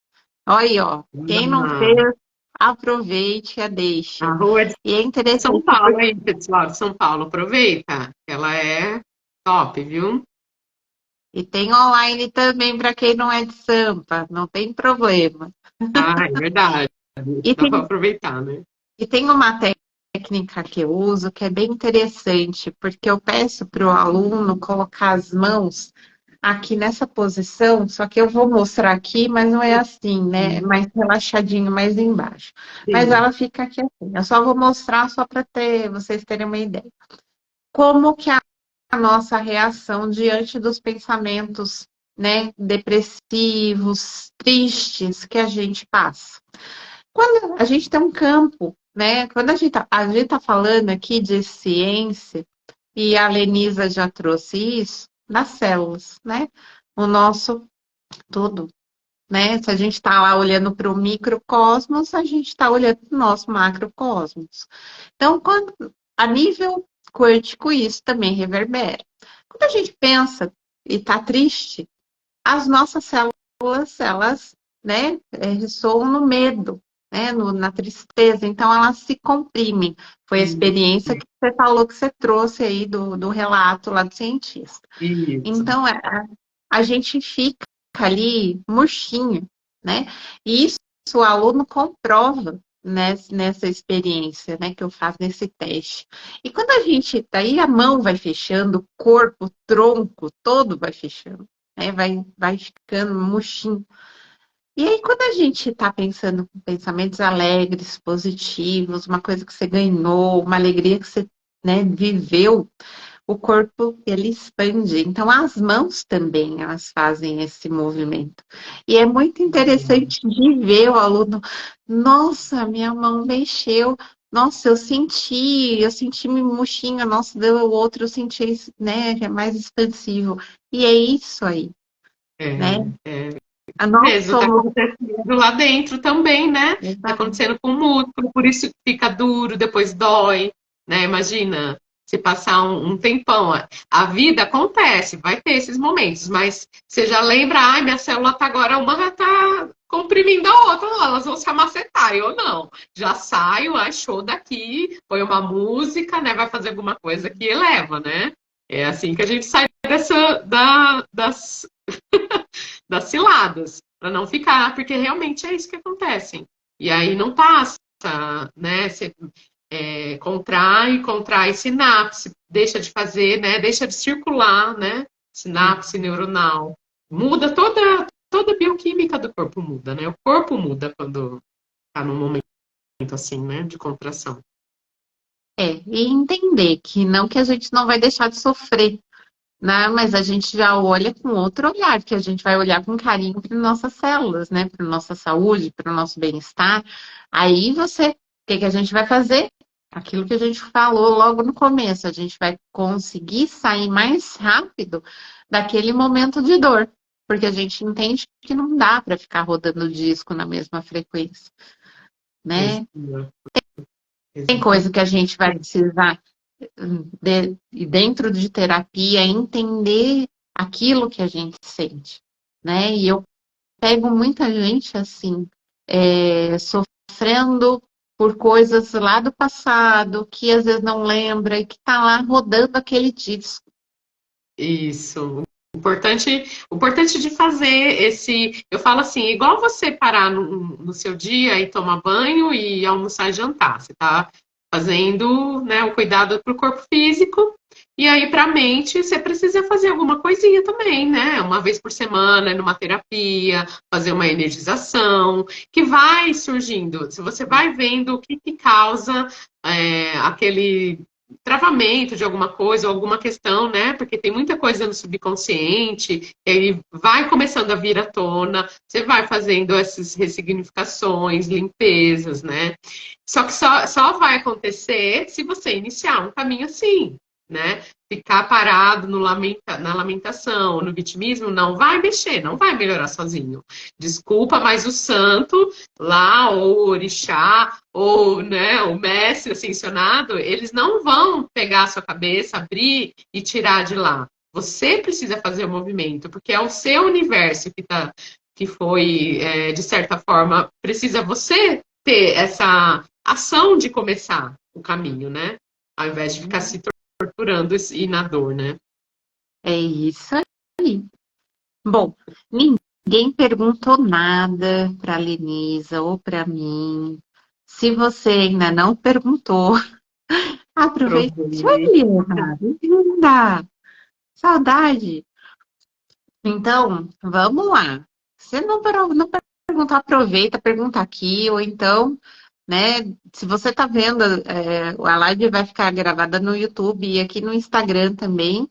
Olha aí, ó. Quem não fez, Ah, aproveite a a deixa. rua é de E é São interessante Paulo, porque aí, pessoal de São Paulo. Aproveita. Ela é top, viu? e tem online também para quem não é de Sampa, não tem problema. Ah, é verdade. E Dá para tem, aproveitar, né? e tem uma técnica que eu uso que é bem interessante, porque eu peço para o aluno colocar as mãos aqui nessa posição, só que eu vou mostrar aqui, mas não é assim, né? É mais relaxadinho, mais embaixo. Mas Sim. ela fica aqui assim. Eu só vou mostrar só para vocês terem uma ideia. Como que é a nossa reação diante dos pensamentos, né, depressivos, tristes que a gente passa? Quando a gente tem um campo, né? Quando a gente tá falando aqui de ciência, e a Lenisa já trouxe isso, das células, né? O nosso tudo, né? Se a gente está lá olhando para o microcosmos, a gente está olhando para o nosso macrocosmos. Então, a nível quântico, isso também reverbera. Quando a gente pensa e está triste, as nossas células, elas, né, ressoam no medo, né, na tristeza, então elas se comprimem. Foi a experiência que você falou que você trouxe aí do relato lá do cientista. Isso. Então, a gente fica ali murchinho, né? E isso o aluno comprova nessa experiência, né, que eu faço nesse teste. E quando a gente, daí a mão vai fechando, o corpo, o tronco todo vai fechando, né? Vai ficando murchinho. E aí, quando a gente está pensando com pensamentos alegres, positivos, uma coisa que você ganhou, uma alegria que você, né, viveu, o corpo ele expande. Então, as mãos também elas fazem esse movimento. E é muito interessante de ver o aluno, nossa, minha mão mexeu. Nossa, eu senti murchinha, nossa, deu o outro, eu senti, né, que é mais expansivo. E é isso aí, né? É Nós mesmo, tá somos. acontecendo lá dentro também, né? Tá acontecendo com o músculo, por isso fica duro, depois dói, né? Imagina, se passar um tempão. A vida acontece, vai ter esses momentos, mas você já lembra, ai, minha célula tá agora, uma já tá comprimindo a outra, elas vão se amacetar, eu não. Já saio, ai, show daqui, põe uma música, né? Vai fazer alguma coisa que eleva, né? É assim que a gente sai das ciladas, para não ficar, porque realmente é isso que acontece. E aí não passa, né? Você contrai sinapse, deixa de fazer, né? Deixa de circular, né? Sinapse neuronal. Muda toda a bioquímica do corpo muda, né? O corpo muda quando tá num momento assim, né, de contração. E entender que não que a gente não vai deixar de sofrer, né? Mas a gente já olha com outro olhar, que a gente vai olhar com carinho para nossas células, né? Para nossa saúde, para o nosso bem-estar. Aí o que a gente vai fazer? Aquilo que a gente falou logo no começo, a gente vai conseguir sair mais rápido daquele momento de dor, porque a gente entende que não dá para ficar rodando o disco na mesma frequência, né? Tem coisa que a gente vai precisar e dentro de terapia entender aquilo que a gente sente, né? E eu pego muita gente assim, sofrendo por coisas lá do passado, que às vezes não lembra e que tá lá rodando aquele disco. Isso. O importante de fazer esse. Eu falo assim, igual você parar no seu dia e tomar banho e almoçar e jantar. Você está fazendo, né, o cuidado para o corpo físico, e aí para a mente você precisa fazer alguma coisinha também, né? Uma vez por semana, numa terapia, fazer uma energização, que vai surgindo. Se você vai vendo o que causa aquele travamento de alguma coisa ou alguma questão, né? Porque tem muita coisa no subconsciente, e aí vai começando a vir à tona, você vai fazendo essas ressignificações, limpezas, né? Só que só vai acontecer se você iniciar um caminho assim, né? Ficar parado na lamentação, no vitimismo, não vai mexer, não vai melhorar sozinho. Desculpa, mas o santo lá, ou o orixá, ou né, o mestre ascensionado, eles não vão pegar a sua cabeça, abrir e tirar de lá. Você precisa fazer o movimento, porque é o seu universo que foi, de certa forma, precisa você ter essa ação de começar o caminho, né? Ao invés de ficar se torturando e na dor, né? É isso aí. Bom, ninguém perguntou nada para a Lenisa ou para mim. Se você ainda não perguntou, aproveite. Aproveita. Olha, linda! Saudade! Então, vamos lá. Se não perguntar, aproveita, pergunta aqui, ou então, né, se você está vendo, a live vai ficar gravada no YouTube e aqui no Instagram também.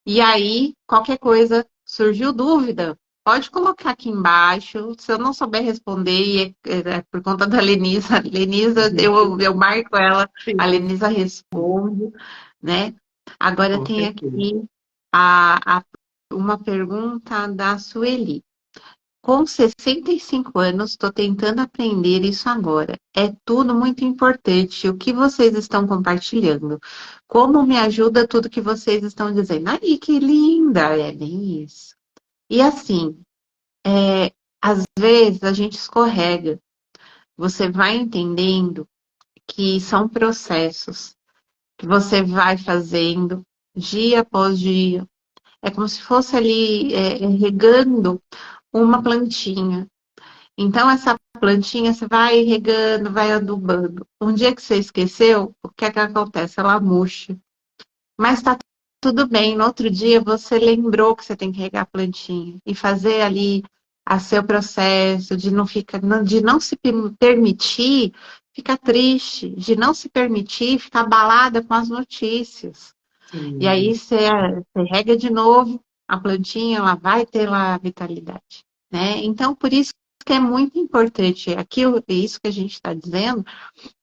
E aí, qualquer coisa, surgiu dúvida, pode colocar aqui embaixo. Se eu não souber responder, é por conta da Lenisa. Lenisa, eu marco ela, a Sim, Lenisa responde, né? Agora com tem certeza. aqui uma pergunta da Sueli. Com 65 anos, estou tentando aprender isso agora. É tudo muito importante. O que vocês estão compartilhando? Como me ajuda tudo que vocês estão dizendo? Ai, que linda! É bem isso. E assim, às vezes a gente escorrega. Você vai entendendo que são processos que você vai fazendo dia após dia. É como se fosse ali regando uma plantinha. Então, essa plantinha você vai regando, vai adubando. Um dia que você esqueceu, o que é que acontece? Ela murcha. Mas tá tudo bem. No outro dia, você lembrou que você tem que regar a plantinha e fazer ali a seu processo de não se permitir ficar triste, de não se permitir ficar abalada com as notícias. E Sim, aí você rega de novo a plantinha, ela vai ter lá a vitalidade, né? Então, por isso que é muito importante aquilo, isso que a gente está dizendo,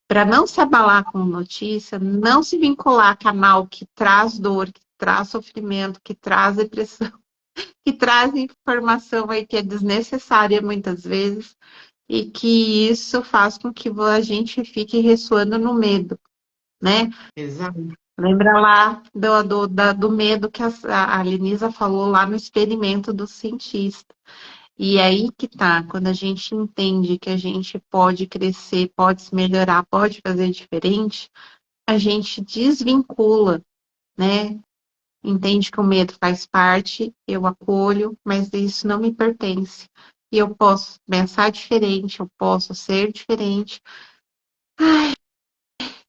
para não se abalar com notícia, não se vincular a canal que traz dor, que traz sofrimento, que traz depressão, que traz informação aí que é desnecessária muitas vezes, e que isso faz com que a gente fique ressoando no medo, né? exato. Lembra lá do medo que a Lenisa falou lá no experimento do cientista. E aí que tá, quando a gente entende que a gente pode crescer, pode se melhorar, pode fazer diferente, a gente desvincula, né? Entende que o medo faz parte, eu acolho, mas isso não me pertence. E eu posso pensar diferente, eu posso ser diferente. Ai,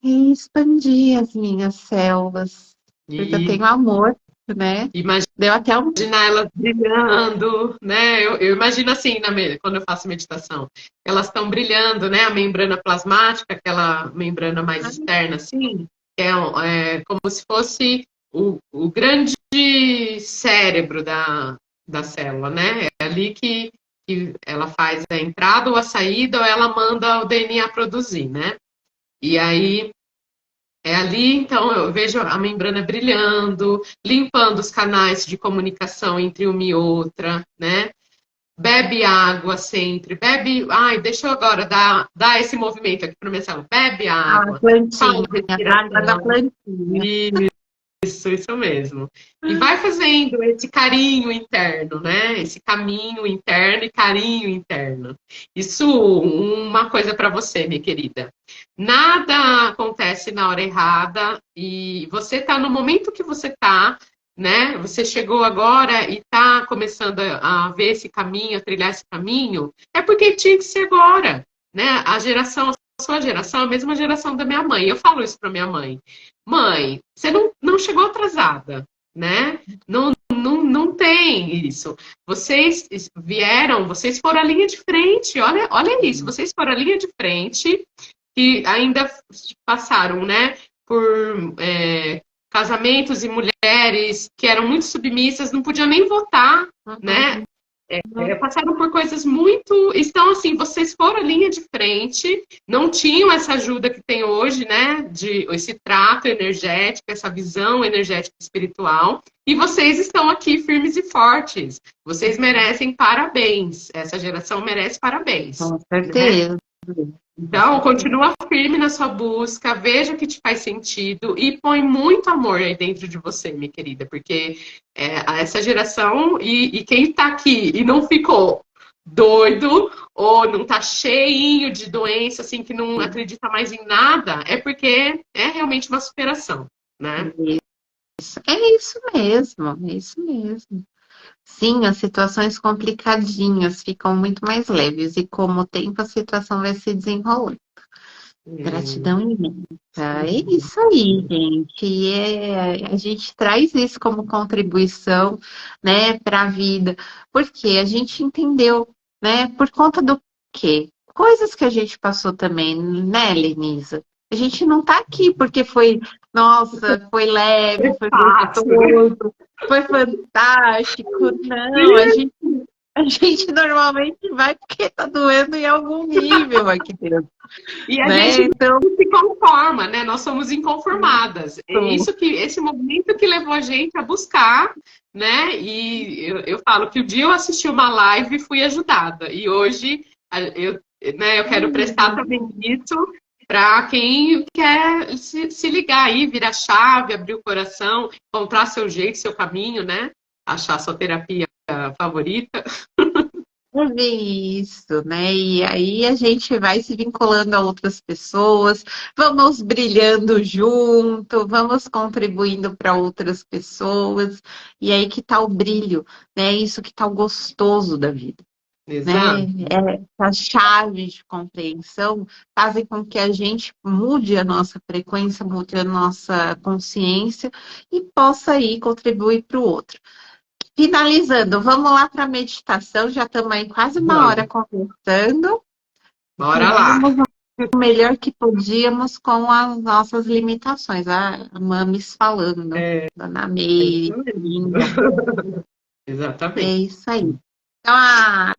e expandir as minhas células, porque eu E tenho amor. né? Imagina Deu até um... elas brilhando, né? Eu imagino assim, quando eu faço meditação, elas estão brilhando, né? A membrana plasmática, aquela membrana mais externa, assim, é como se fosse o grande cérebro da célula, né? É ali que ela faz a entrada ou a saída, ou ela manda o DNA produzir, né? E aí é ali, então, eu vejo a membrana brilhando, limpando os canais de comunicação entre uma e outra, né? Bebe água sempre, bebe. Ai, deixa eu agora dar esse movimento aqui para minha célula. Bebe A água, faz plantinha, a água da respiração. plantinha. Isso mesmo. E vai fazendo esse carinho interno, né? Esse caminho interno e carinho interno. Isso, uma coisa para você, minha querida. Nada acontece na hora errada e você está no momento que você está, né? Você chegou agora e está começando a ver esse caminho, a trilhar esse caminho, é porque tinha que ser agora, né? A sua geração, é a mesma geração da minha mãe. Eu falo isso para minha mãe. Mãe, você não chegou atrasada, né? Não tem isso. Vocês vieram, vocês foram a linha de frente. Olha isso, vocês foram a linha de frente e ainda passaram, né, por casamentos e mulheres que eram muito submissas, não podiam nem votar, né? Passaram por coisas muito. Então, assim, vocês foram a linha de frente, não tinham essa ajuda que tem hoje, né? De esse trato energético, essa visão energética e espiritual, e vocês estão aqui firmes e fortes. Vocês merecem parabéns. Essa geração merece parabéns. Com Né? certeza. Então, continua firme na sua busca, veja o que te faz sentido e põe muito amor aí dentro de você, minha querida, porque essa geração e quem está aqui e não ficou doido ou não está cheinho de doença, assim, que não acredita mais em nada, é porque é realmente uma superação, né? É isso mesmo, é isso mesmo. Sim, as situações complicadinhas ficam muito mais leves e com o tempo a situação vai se desenrolando. Gratidão imensa. É isso aí, gente. A gente traz isso como contribuição, né, para a vida, porque a gente entendeu, né, por conta do quê? Coisas que a gente passou também, né, Lenisa? A gente não tá aqui porque foi, nossa, foi leve, foi Fácil, né? gostoso, foi fantástico. Não, a gente normalmente vai porque tá doendo em algum nível aqui dentro, E a né? gente Então, não se conforma, né? Nós somos inconformadas. É isso que esse movimento que levou a gente a buscar, né? E eu falo que o dia eu assisti uma live e fui ajudada. E hoje eu quero prestar também isso para quem quer se ligar aí, virar chave, abrir o coração, encontrar seu jeito, seu caminho, né? Achar sua terapia favorita. isso, né? E aí a gente vai se vinculando a outras pessoas, vamos brilhando junto, vamos contribuindo para outras pessoas, e aí que tá o brilho, né? Isso que tá o gostoso da vida, né? Exato. As chaves de compreensão fazem com que a gente mude a nossa frequência, mude a nossa consciência e possa aí contribuir para o outro. Finalizando, vamos lá para a meditação. Já estamos aí quase uma hora Vamos. conversando. Bora lá. Fizemos o melhor que podíamos com as nossas limitações. A Mamis falando, Dona É Meire, isso mesmo. linda. É Exatamente. isso aí. Então, a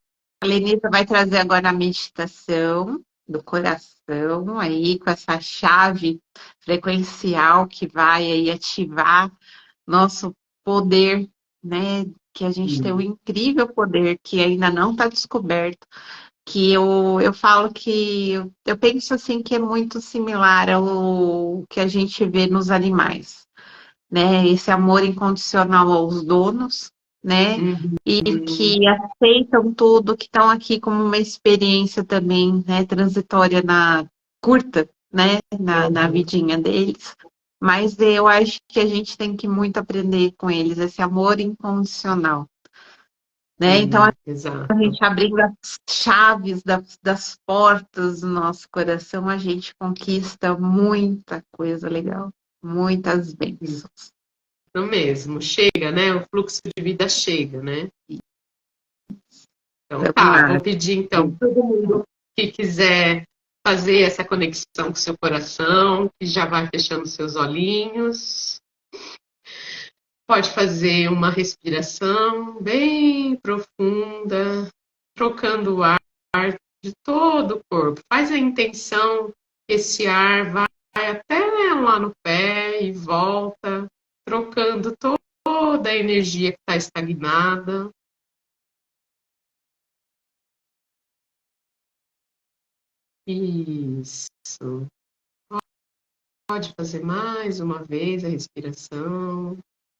Lenita vai trazer agora a meditação do coração, aí com essa chave frequencial que vai aí ativar nosso poder, né? Que a gente tem um incrível poder que ainda não está descoberto. Que eu falo que eu penso assim que é muito similar ao que a gente vê nos animais, né? Esse amor incondicional aos donos, né? E que aceitam tudo, que estão aqui como uma experiência também, né? Transitória curta, né? Na vidinha deles. Mas eu acho que a gente tem que muito aprender com eles, esse amor incondicional, né? Então, Exato. a gente abrindo as chaves das portas do nosso coração, a gente conquista muita coisa legal, muitas bênçãos. mesmo, chega, né? O fluxo de vida chega, né? Então Vamos tá, lá. vou pedir então todo mundo que quiser fazer essa conexão com o seu coração, que já vai fechando seus olhinhos. Pode fazer uma respiração bem profunda, trocando o ar de todo o corpo. Faz a intenção que esse ar vai até lá no pé e volta, trocando toda a energia que está estagnada. Isso. Pode fazer mais uma vez a respiração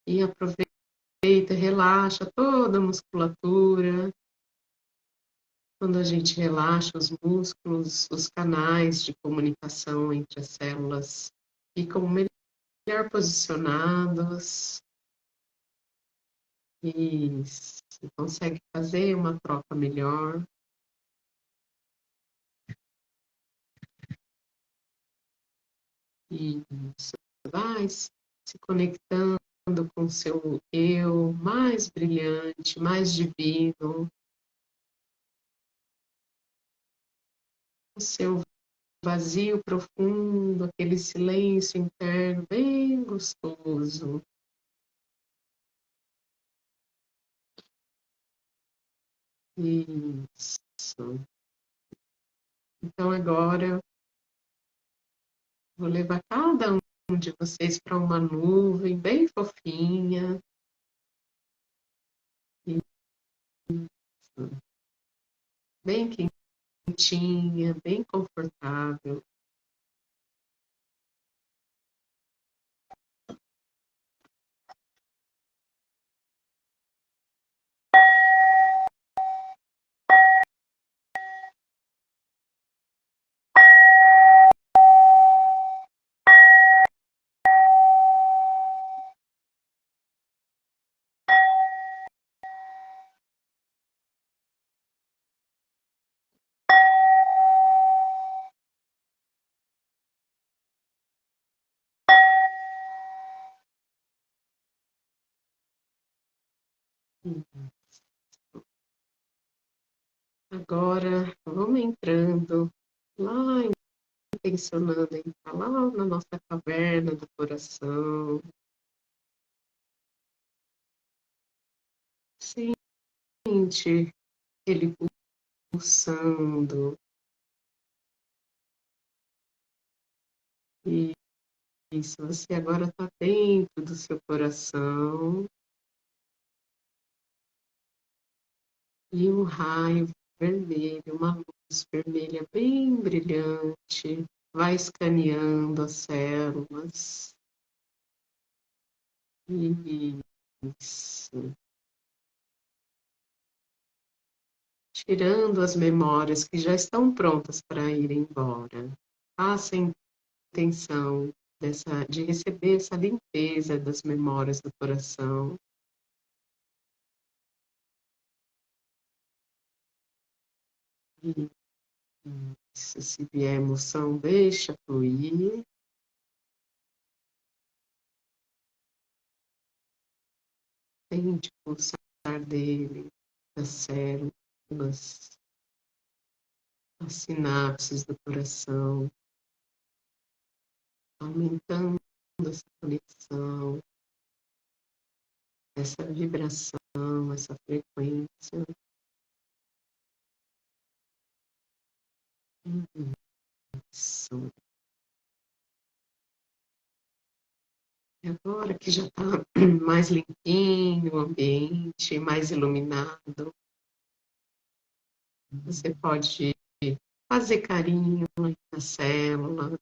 e aproveita, relaxa toda a musculatura. Quando a gente relaxa os músculos, os canais de comunicação entre as células ficam melhor posicionados e você consegue fazer uma troca melhor. E você vai se conectando com o seu eu mais brilhante, mais divino, o seu vazio profundo, aquele silêncio interno bem gostoso. Isso. Então agora vou levar cada um de vocês para uma nuvem bem fofinha. Isso. Bem quentinha, bem confortável. Agora vamos entrando lá, intencionando entrar lá na nossa caverna do coração. Sente ele pulsando. E isso, você agora está dentro do seu coração. E um raio vermelho, uma luz vermelha bem brilhante, vai escaneando as células. Isso. Tirando as memórias que já estão prontas para ir embora. Faça a intenção de receber essa limpeza das memórias do coração. Isso, se vier emoção, deixa fluir. Sente o pulsar dele, das células, as sinapses do coração, aumentando essa conexão, essa vibração, essa frequência. Isso. E agora que já está mais limpinho o ambiente, mais iluminado, você pode fazer carinho nas células,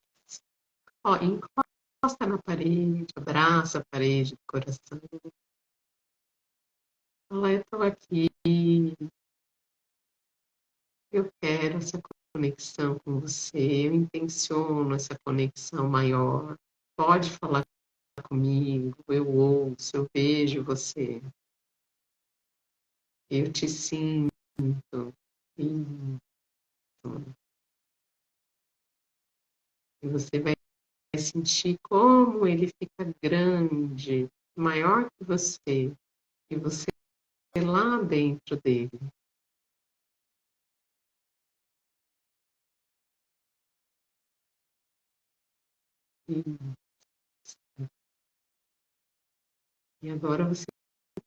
ó, encosta na parede, abraça a parede do coração. Fala, eu estou aqui, eu quero essa conexão com você, eu intenciono essa conexão maior. Pode falar comigo, eu ouço, eu vejo você, eu te sinto. Isso. E você vai sentir como ele fica grande maior que você, e você lá dentro dele. E, e agora você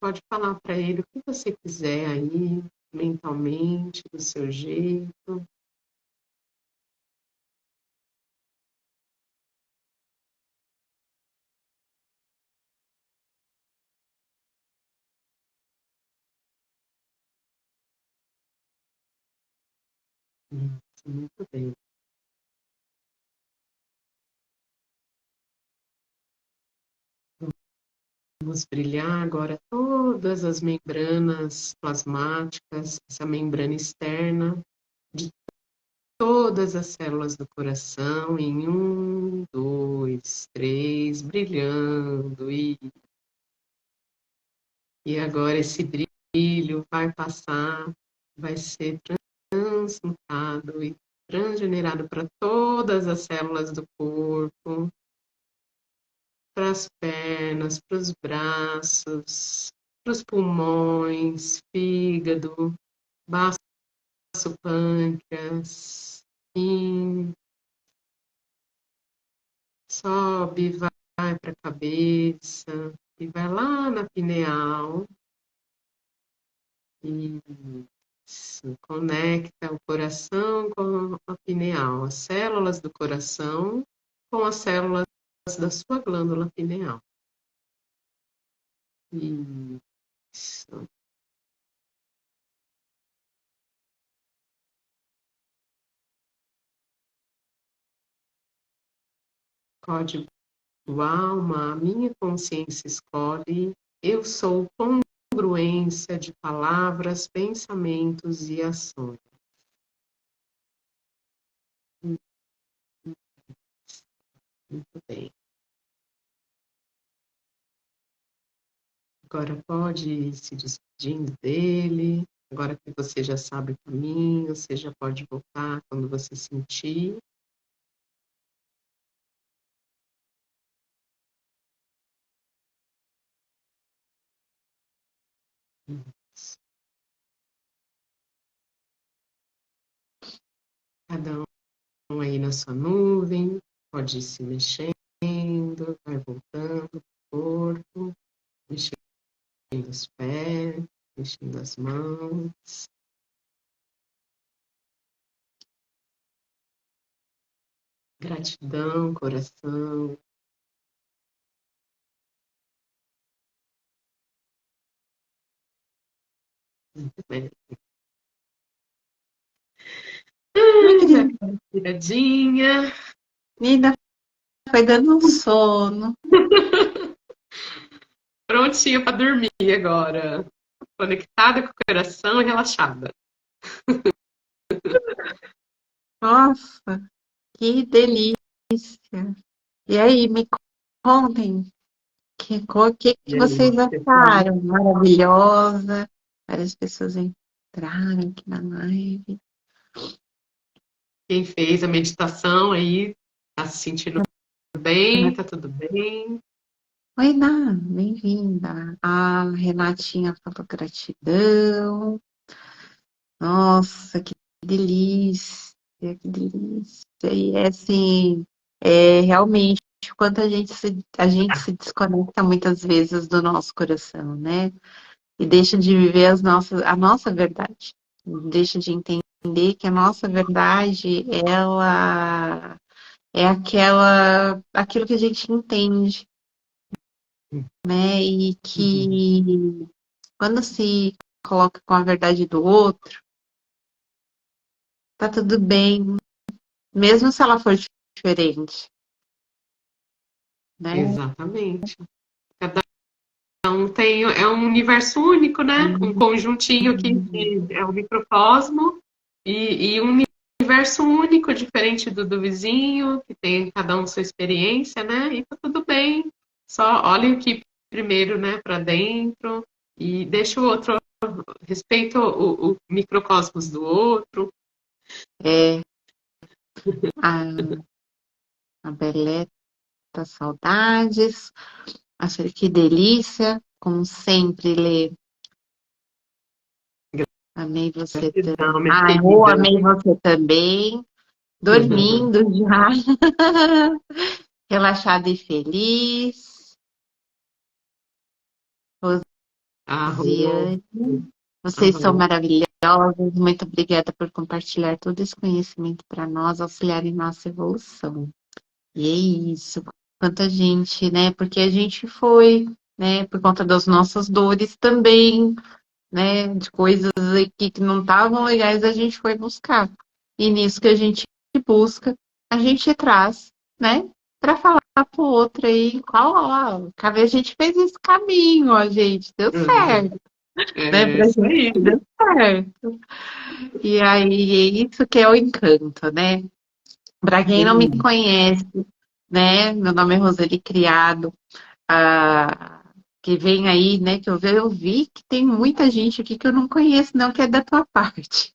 pode falar para ele o que você quiser aí, mentalmente, do seu jeito. Muito bem. Vamos brilhar agora todas as membranas plasmáticas, essa membrana externa de todas as células do coração em 1, 2, 3, brilhando. E agora esse brilho vai passar, vai ser transmutado e transgenerado para todas as células do corpo, para as pernas, para os braços, para os pulmões, fígado, baço, pâncreas, rim, sobe, vai para a cabeça e vai lá na pineal e conecta o coração com a pineal, as células do coração com as células da sua glândula pineal. Isso. Código alma, a minha consciência escolhe, eu sou congruência de palavras, pensamentos e ações. Muito bem. Agora pode ir se despedindo dele. Agora que você já sabe o caminho, você já pode voltar quando você sentir. Cada um aí na sua nuvem, pode ir se mexendo, vai voltando o corpo, mexendo os pés, mexendo as mãos. Gratidão, coração. Muito bem. Viradinha. Vida foi dando um sono. Prontinha para dormir agora. Conectada com o coração e relaxada. Nossa, que delícia. E aí, me contem, que vocês acharam? Maravilhosa. Várias pessoas entraram aqui na live. Quem fez a meditação aí, tá se sentindo bem? Tá tudo bem? Oi, Ná, bem-vinda. A Renatinha falou gratidão. Nossa, que delícia, que delícia. E é assim, realmente, quanto a gente se desconecta muitas vezes do nosso coração, né? E deixa de viver a nossa verdade. Deixa de entender que a nossa verdade, ela é aquilo que a gente entende, né? E que quando se coloca com a verdade do outro, tá tudo bem, mesmo se ela for diferente, né? Exatamente. Cada um tem, é um universo único, né? Um conjuntinho que é o microcosmo e um universo único, diferente do vizinho, que tem cada um sua experiência, né? E tá tudo bem. Só olhem aqui primeiro, né, para dentro e deixa o outro, respeita o microcosmos do outro. É, a, a Beleta, saudades. Achei que delícia, como sempre, Lê. Amei você também. Gratidão, minha Ah, Rô, querida. amei você também. Dormindo já. Relaxada e feliz. Arro, Rosiane, vocês são arro. maravilhosos. Muito obrigada por compartilhar todo esse conhecimento para nós, auxiliar em nossa evolução. E é isso. Quanta gente, né? Porque a gente foi, né? Por conta das nossas dores também, né? De coisas aqui que não estavam legais, a gente foi buscar. E nisso que a gente busca, a gente traz, né? Para falar pro outro aí qual, ó, a gente fez esse caminho, ó, gente, deu Uhum. certo, né? É Pra isso gente aí. deu certo. E aí, é isso que é o encanto, né? Para quem não me Uhum. conhece, né? Meu nome é Roseli Criado, que vem aí, né? Que eu vi que tem muita gente aqui que eu não conheço, não, que é da tua parte,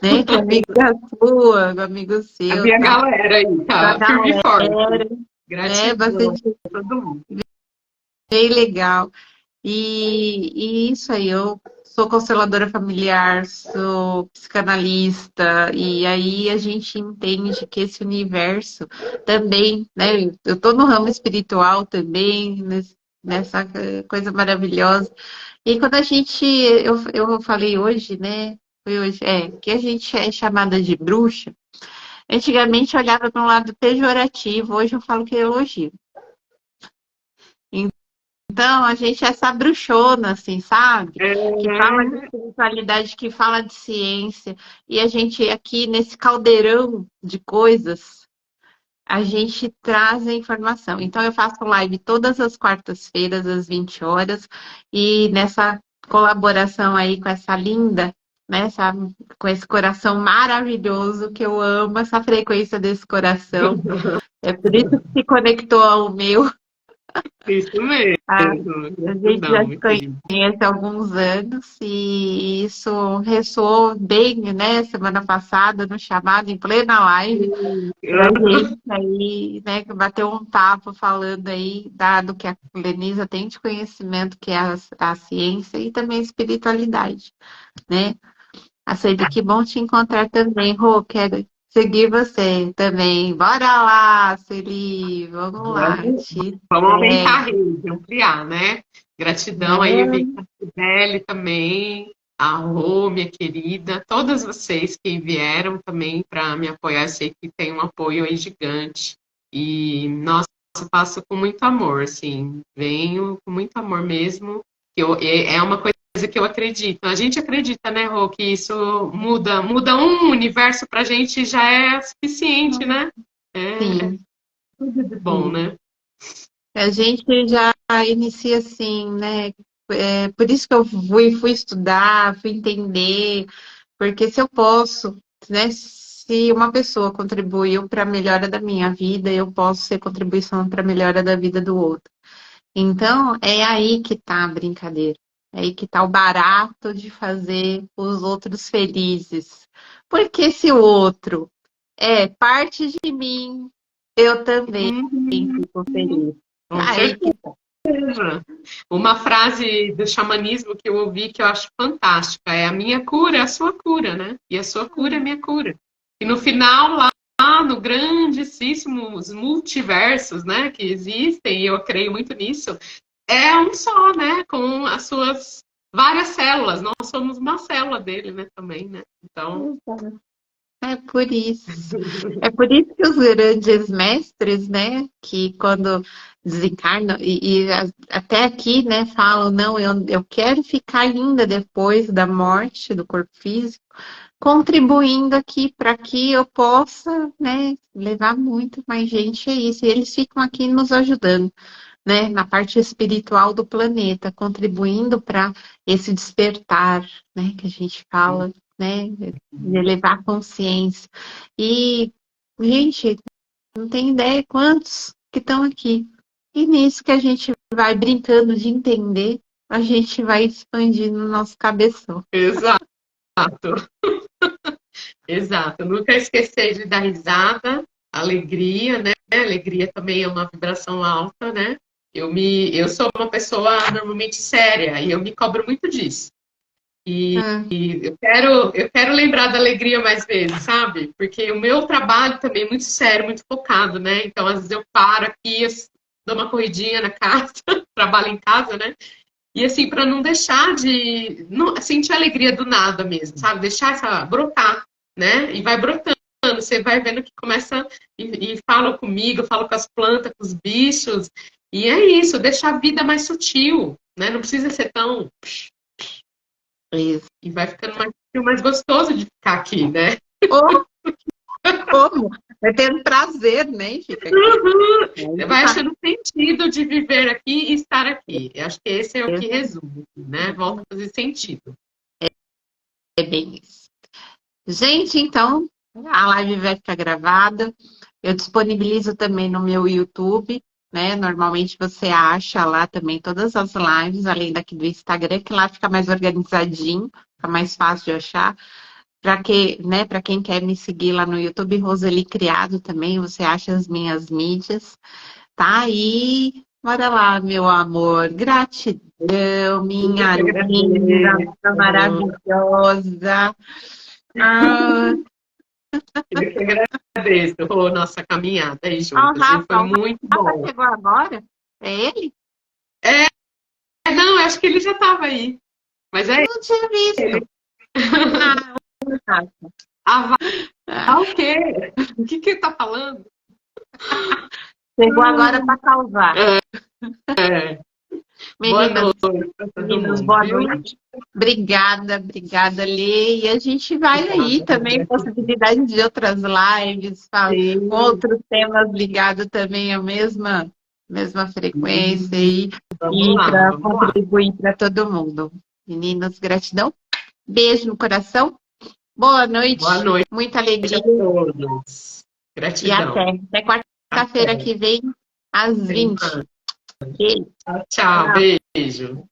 né? Que é amiga sua, amigo A seu, minha tal, galera aí, da tá firme e forte. galera, né? Gratidão Bastante a todo mundo. bem legal. E isso aí, eu sou consteladora familiar, sou psicanalista, e aí a gente entende que esse universo também, né? Eu tô no ramo espiritual também, nessa coisa maravilhosa. E quando a gente, eu falei hoje, né? Foi hoje, que a gente é chamada de bruxa. Antigamente eu olhava para um lado pejorativo, hoje eu falo que é elogio. Então, a gente é essa bruxona, assim, sabe? Que fala de É, espiritualidade, que fala de ciência. E a gente aqui, nesse caldeirão de coisas, a gente traz a informação. Então, eu faço live todas as quartas-feiras, às 20 horas. E nessa colaboração aí com essa linda, né? Com esse coração maravilhoso, que eu amo essa frequência desse coração. É por isso que se conectou ao meu. isso mesmo. A gente já Gratidão, se meu querido. conhece há alguns anos e isso ressoou bem, né, semana passada, no chamado, em plena live, para a gente aí, né, bater um papo falando aí, dado que a Lenisa tem de conhecimento, que é a ciência e também a espiritualidade, né? A Ceide, que bom te encontrar também, Rô, quero seguir você também. Bora lá, Celi, vamos lá, Vamos, te vamos aumentar a segue, rede, ampliar, né? Gratidão aí, né? Vika Sibeli também, a Rô, minha querida, todas vocês que vieram também para me apoiar, eu sei que tem um apoio aí gigante. E, nossa, eu faço com muito amor, assim, venho com muito amor mesmo, é uma coisa que eu acredito. A gente acredita, né, Rô, que isso muda um universo pra gente já é suficiente, né? É Sim. tudo de bom, né? A gente já inicia assim, né? Por isso que eu fui estudar, fui entender, porque se eu posso, né? Se uma pessoa contribuiu para a melhora da minha vida, eu posso ser contribuição para a melhora da vida do outro. Então, é aí que tá a brincadeira. É aí que tá o barato de fazer os outros felizes. Porque se o outro é parte de mim, eu também Uhum, fico feliz. É com aí certeza. que tá. Uma frase do xamanismo que eu ouvi que eu acho fantástica é: a minha cura é a sua cura, né? E a sua cura é a minha cura. E no final, lá no grandíssimos multiversos, né, que existem, e eu creio muito nisso, é um só, né? Com as suas várias células. Nós somos uma célula dele, né, também, né? Então, É por isso. É por isso que os grandes mestres, né, que quando desencarnam, até aqui, né, falam, não, eu quero ficar ainda depois da morte do corpo físico, contribuindo aqui para que eu possa, né, levar muito mais gente a isso. E eles ficam aqui nos ajudando, né, na parte espiritual do planeta, contribuindo para esse despertar, né, que a gente fala, né, de elevar a consciência. E, gente, não tem ideia quantos que estão aqui. E nisso que a gente vai brincando de entender, a gente vai expandindo o nosso cabeção. exato, exato. Nunca esquecer de dar risada, alegria, né? Alegria também é uma vibração alta, né? Eu sou uma pessoa normalmente séria e eu me cobro muito disso. E eu quero lembrar da alegria mais vezes, sabe? Porque o meu trabalho também é muito sério, muito focado, né? Então, às vezes eu paro aqui, eu dou uma corridinha na casa, trabalho em casa, né? E assim, para não deixar de não, sentir a alegria do nada mesmo, sabe? Deixar essa brotar, né? E vai brotando. Você vai vendo que começa e fala comigo, falo com as plantas, com os bichos. E é isso, deixar a vida mais sutil, né? Não precisa ser tão. Isso. E vai ficando mais gostoso de ficar aqui, né? Ou como? Vai tendo prazer, né? Fica aqui. Você vai achando sentido de viver aqui e estar aqui. Eu acho que esse é o que resume, né? Volta a fazer sentido. É bem isso. Gente, então, a live vai ficar gravada. Eu disponibilizo também no meu YouTube, né? Normalmente você acha lá também todas as lives, além daqui do Instagram, que lá fica mais organizadinho, fica mais fácil de achar. Para quem quer me seguir lá no YouTube, Roseli Criado também, você acha as minhas mídias, tá? E bora lá, meu amor. Gratidão, minha linda, maravilhosa. Ah, Eu que agradeço, nossa caminhada aí ó, o juntas, viu? Foi Rafa, muito Rafa bom. chegou agora? É ele? Não, eu acho que ele já estava aí. Mas é Não tinha visto. Ah, Rafa. Ah, o quê? O que ele tá falando? Chegou agora para salvar. Boa Meninas, noite para todo meninos, mundo, boa viu? noite. Obrigada, Lê. E a gente vai aí também, possibilidade de outras lives, com outros temas ligados também à mesma frequência e Vamos para lá. contribuir para todo mundo. Meninas, gratidão. Beijo no coração. Boa noite. Boa noite Muita a alegria. todos. E Gratidão. até quarta-feira que vem, às 20. Beijo. Tchau, beijo.